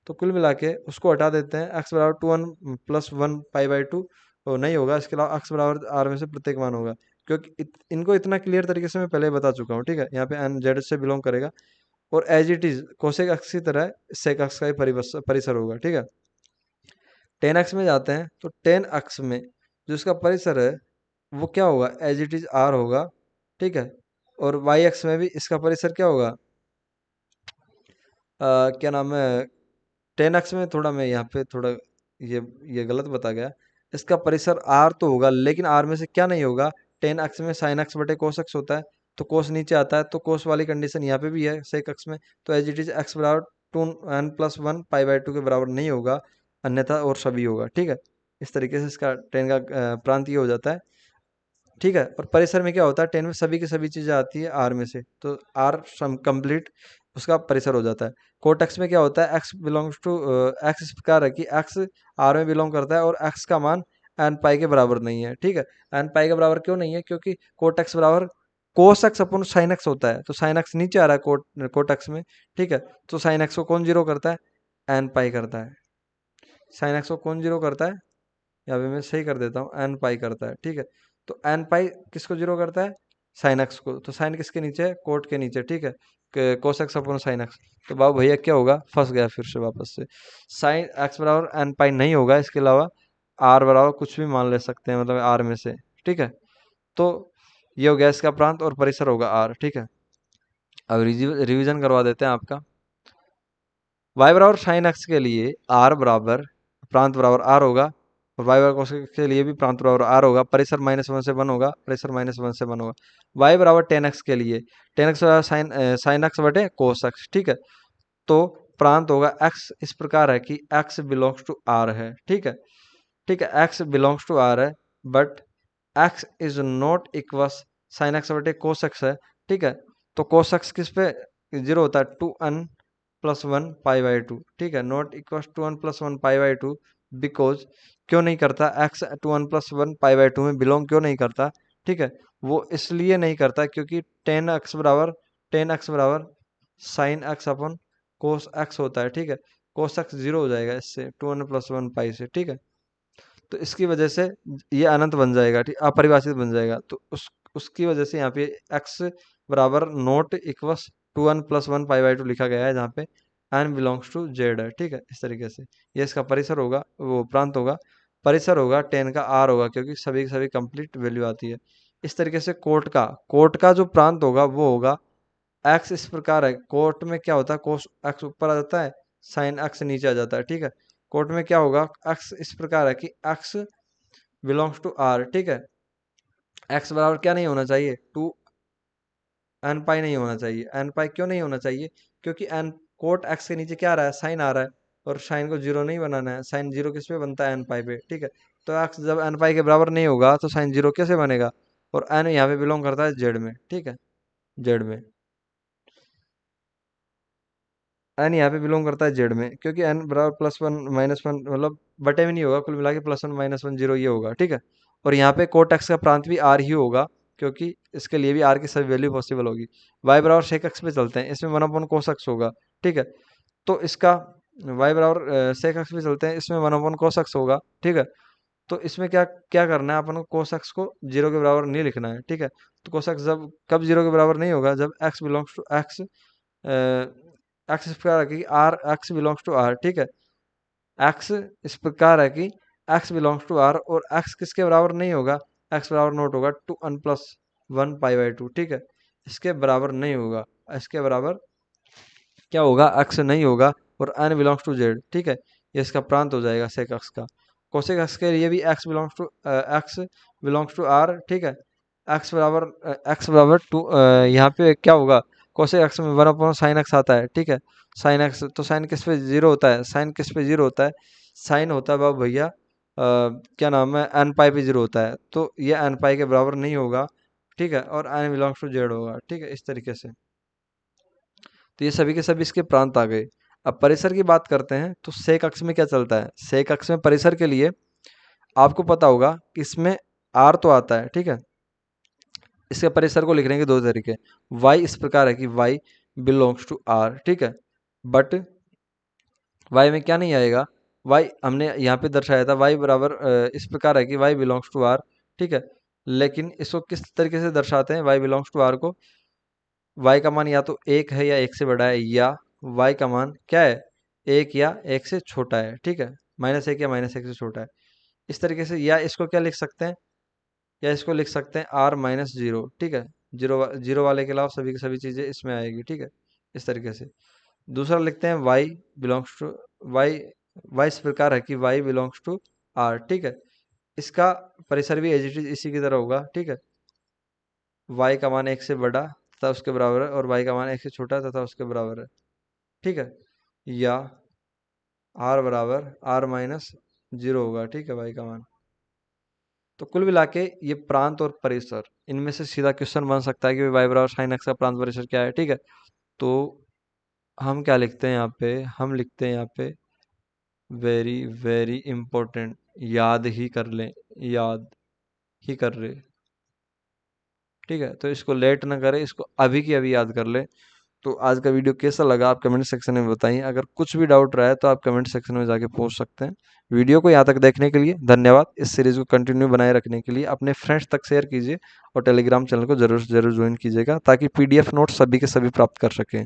तो कुल मिला के उसको हटा देते हैं, x बराबर 2n+1 π/2 नहीं होगा, इसके अलावा x बराबर r में से प्रत्येक मान होगा। क्योंकि इनको इतना क्लियर तरीके से मैं पहले बता चुका हूँ। ठीक है, यहाँ पे एन जेड से बिलोंग करेगा, और एज इट इज कोसेक अक्स की तरह सेक अक्स का ही परिसर होगा। ठीक है, टेन अक्स में जाते हैं, तो टेन अक्स में जो इसका परिसर है वो क्या होगा, एज इट इज आर होगा। ठीक है, और वाई अक्स में भी इसका परिसर क्या होगा, क्या नाम है, 10x में थोड़ा मैं यहाँ पे थोड़ा ये गलत बता गया। इसका परिसर r तो होगा, लेकिन r में से क्या नहीं होगा, 10x में sin x बटे cos x होता है। तो cos नीचे आता है, तो cos वाली कंडीशन यहाँ पे भी है sec x में। तो एज इट इज x बराबर 2n+1 π/2 के बराबर नहीं होगा, अन्यथा और सभी होगा। ठीक है, इस तरीके से इसका 10 का प्रांत ये हो जाता है। ठीक है, और परिसर में क्या होता है, 10 में सभी की सभी चीजें आती है आर में से, तो आर सम कंप्लीट उसका परिसर हो जाता है। कोट एक्स में क्या होता है, एक्स बिलोंग्स टू एक्स इस प्रकार है कि एक्स आर में बिलोंग करता है, और एक्स का मान एन पाई के बराबर नहीं है। ठीक है, एन पाई के बराबर क्यों नहीं है, क्योंकि कोट एक्स बराबर cos x upon sine x होता है। तो साइन एक्स नीचे आ रहा है कोट एक्स में। ठीक है, तो साइन एक्स को कौन जीरो करता है, एन पाई करता है। साइन एक्स को कौन जीरो करता है, यहाँ पे मैं सही कर देता हूँ, एन पाई करता है। ठीक है, तो एन पाई किसको जीरो करता है, साइन एक्स को। तो साइन किसके नीचे है, कोट के नीचे। ठीक है, cos x upon sine x. तो बाबू भैया क्या होगा, फंस गया फिर से वापस से। साइन एक्स बराबर एन पाई नहीं होगा, इसके अलावा आर बराबर कुछ भी मान ले सकते हैं, मतलब आर में से। ठीक है, तो ये हो गया इसका प्रांत, और परिसर होगा आर। ठीक है, अब रिवीजन करवा देते हैं आपका। वाई बराबर साइन एक्स के लिए आर बराबर प्रांत बराबर आर होगा, और वाई बराबर कोस के लिए भी प्रांत बराबर आर होगा। परिसर -1 से 1 होगा, परिसर -1 से 1 होगा। वाई बराबर टेन एक्स के लिए टेन एक्स साइन एक्स बटे कोस एक्स। ठीक है, तो प्रांत होगा एक्स इस प्रकार है कि एक्स बिलोंग्स टू आर है। ठीक है, ठीक है, एक्स बिलोंग्स टू आर है, but x is not equals sine x बटे कोस एक्स है। ठीक है, तो कोस एक्स किस पे 0 होता है, 2n+1 π/2। ठीक है, नॉट इक्वस 2n+1 π/2, बिकॉज क्यों नहीं करता, एक्स 2n+1 π/2 में बिलोंग क्यों नहीं करता। ठीक है, वो इसलिए नहीं करता क्योंकि टेन एक्स बराबर sine x upon cos x होता है। ठीक है, कोस एक्स 0 हो जाएगा इससे, 2n+1 पाई से। ठीक है, तो इसकी वजह से ये अनंत बन जाएगा, ठीक, अपरिभाषित बन जाएगा। तो उसकी वजह से यहाँ पे x बराबर नोट इक्वस 2n+1 π/2 लिखा गया है, जहाँ पे n बिलोंग्स टू जेड है। ठीक है, इस तरीके से ये इसका परिसर होगा, वो प्रांत होगा। परिसर होगा 10 का r होगा, क्योंकि सभी की सभी कंप्लीट वैल्यू आती है। इस तरीके से कोट का जो प्रांत होगा वो होगा एक्स इस प्रकार है। कोट में क्या होता है, कोस एक्स ऊपर आ जाता है, साइन एक्स नीचे आ जाता है। ठीक है, कोट में क्या होगा, एक्स इस प्रकार है कि एक्स बिलोंग्स टू आर। ठीक है, एक्स बराबर क्या नहीं होना चाहिए, एन पाई नहीं होना चाहिए। एन पाई क्यों नहीं होना चाहिए? क्योंकि एन कोट एक्स के नीचे क्या आ रहा है, साइन आ रहा है, और साइन को जीरो नहीं बनाना है। साइन जीरो किस पे बनता है? एन पाई पे, ठीक है। तो एक्स जब एन पाई के बराबर नहीं होगा तो साइन जीरो कैसे बनेगा? और एन यहाँ पे बिलोंग करता है जेड में, ठीक है, जेड में। एन यहाँ पे बिलोंग करता है जेड में, क्योंकि एन बराबर प्लस वन माइनस वन, मतलब बटे में नहीं होगा, कुल मिला के plus one minus one zero ये होगा, ठीक है। और यहाँ पे कोट एक्स का प्रांत भी आर ही होगा, क्योंकि इसके लिए भी आर की सभी वैल्यू पॉसिबल होगी। वाई बराबर सेक एक्स पे चलते हैं, इसमें वन अपॉन कोस एक्स होगा, ठीक है। तो इसका वाई बराबर सेक एक्स पे चलते हैं, इसमें वन अपॉन कोस एक्स होगा, ठीक है। तो इसमें क्या क्या करना है अपन को? कोस एक्स को जीरो के बराबर नहीं लिखना है, ठीक है। तो कोस एक्स जब कब जीरो के बराबर नहीं होगा? जब x belongs to x, x इस प्रकार है कि R x belongs to R, ठीक है। एक्स इस प्रकार है कि एक्स बिलोंग्स टू आर, और एक्स किसके बराबर नहीं होगा? एक्स बराबर नोट होगा two n plus one pi by two, ठीक है। इसके बराबर नहीं होगा, इसके बराबर क्या होगा? एक्स नहीं होगा, और एन बिलोंग्स टू जेड, ठीक है। ये इसका प्रांत हो जाएगा सेक एक्स का। कोसेक एक्स के लिए भी एक्स बिलोंग्स टू आर, ठीक है। एक्स बराबर टू, यहाँ पे क्या होगा? कोसेक एक्स में वन अपॉन साइन एक्स आता है, ठीक है। साइन एक्स, तो साइन किस पे जीरो होता है? साइन किस पे जीरो होता है? साइन होता है बाबू भैया, क्या नाम है, एन पाई पे जीरो होता है, तो ये एन पाई के बराबर नहीं होगा, ठीक है। और एन बिलोंग्स टू जेड होगा, ठीक है, इस तरीके से। तो ये सभी के सभी इसके प्रांत आ गए। अब परिसर की बात करते हैं, तो सेक अक्ष में क्या चलता है? सेक अक्ष में परिसर के लिए आपको पता होगा कि इसमें आर तो आता है, ठीक है। इसके परिसर को लिखने के दो तरीके। वाई इस प्रकार है कि वाई बिलोंग्स टू आर, ठीक है। बट वाई में क्या नहीं आएगा? वाई हमने यहाँ पे दर्शाया था, वाई बराबर इस प्रकार है कि वाई बिलोंग्स टू आर, ठीक है। लेकिन इसको किस तरीके से दर्शाते हैं वाई बिलोंग्स टू आर को? वाई का मान या तो एक है या एक से बड़ा है, या वाई का मान क्या है? एक या एक से छोटा है, ठीक है। माइनस एक या माइनस एक से छोटा है, इस तरीके से। या इसको क्या लिख सकते हैं? या इसको लिख सकते हैं आर माइनस जीरो, ठीक है। जीरो वाले के अलावा सभी की सभी चीज़ें इसमें आएगी, ठीक है, इस तरीके से। दूसरा लिखते हैं y belongs to y. Y इस प्रकार है कि वाई बिलोंग्स टू आर, ठीक है। इसका परिसर भी एज इट इज इसी की तरह होगा, ठीक है। वाई का मान एक से बड़ा तथा उसके बराबर है, और वाई का मान एक से छोटा तथा उसके बराबर है, ठीक है। या आर बराबर आर माइनस जीरो होगा, ठीक है, वाई का मान। तो कुल मिला के ये प्रांत और परिसर, इनमें से सीधा क्वेश्चन बन सकता है कि वाई बराबर साइन एक्स का प्रांत परिसर क्या है, ठीक है। तो हम क्या लिखते हैं यहाँ पे? हम लिखते हैं यहाँ पे वेरी वेरी इंपॉर्टेंट, याद ही कर लें, याद ही कर ले, ठीक है। तो इसको लेट ना करें, इसको अभी की अभी याद कर ले। तो आज का वीडियो कैसा लगा आप कमेंट सेक्शन में बताइए। अगर कुछ भी डाउट रहा है तो आप कमेंट सेक्शन में जाके पूछ सकते हैं। वीडियो को यहाँ तक देखने के लिए धन्यवाद। इस सीरीज को कंटिन्यू बनाए रखने के लिए अपने फ्रेंड्स तक शेयर कीजिए, और टेलीग्राम चैनल को जरूर जरूर ज्वाइन कीजिएगा, ताकि पीडीएफ नोट्स सभी के सभी प्राप्त कर सकें।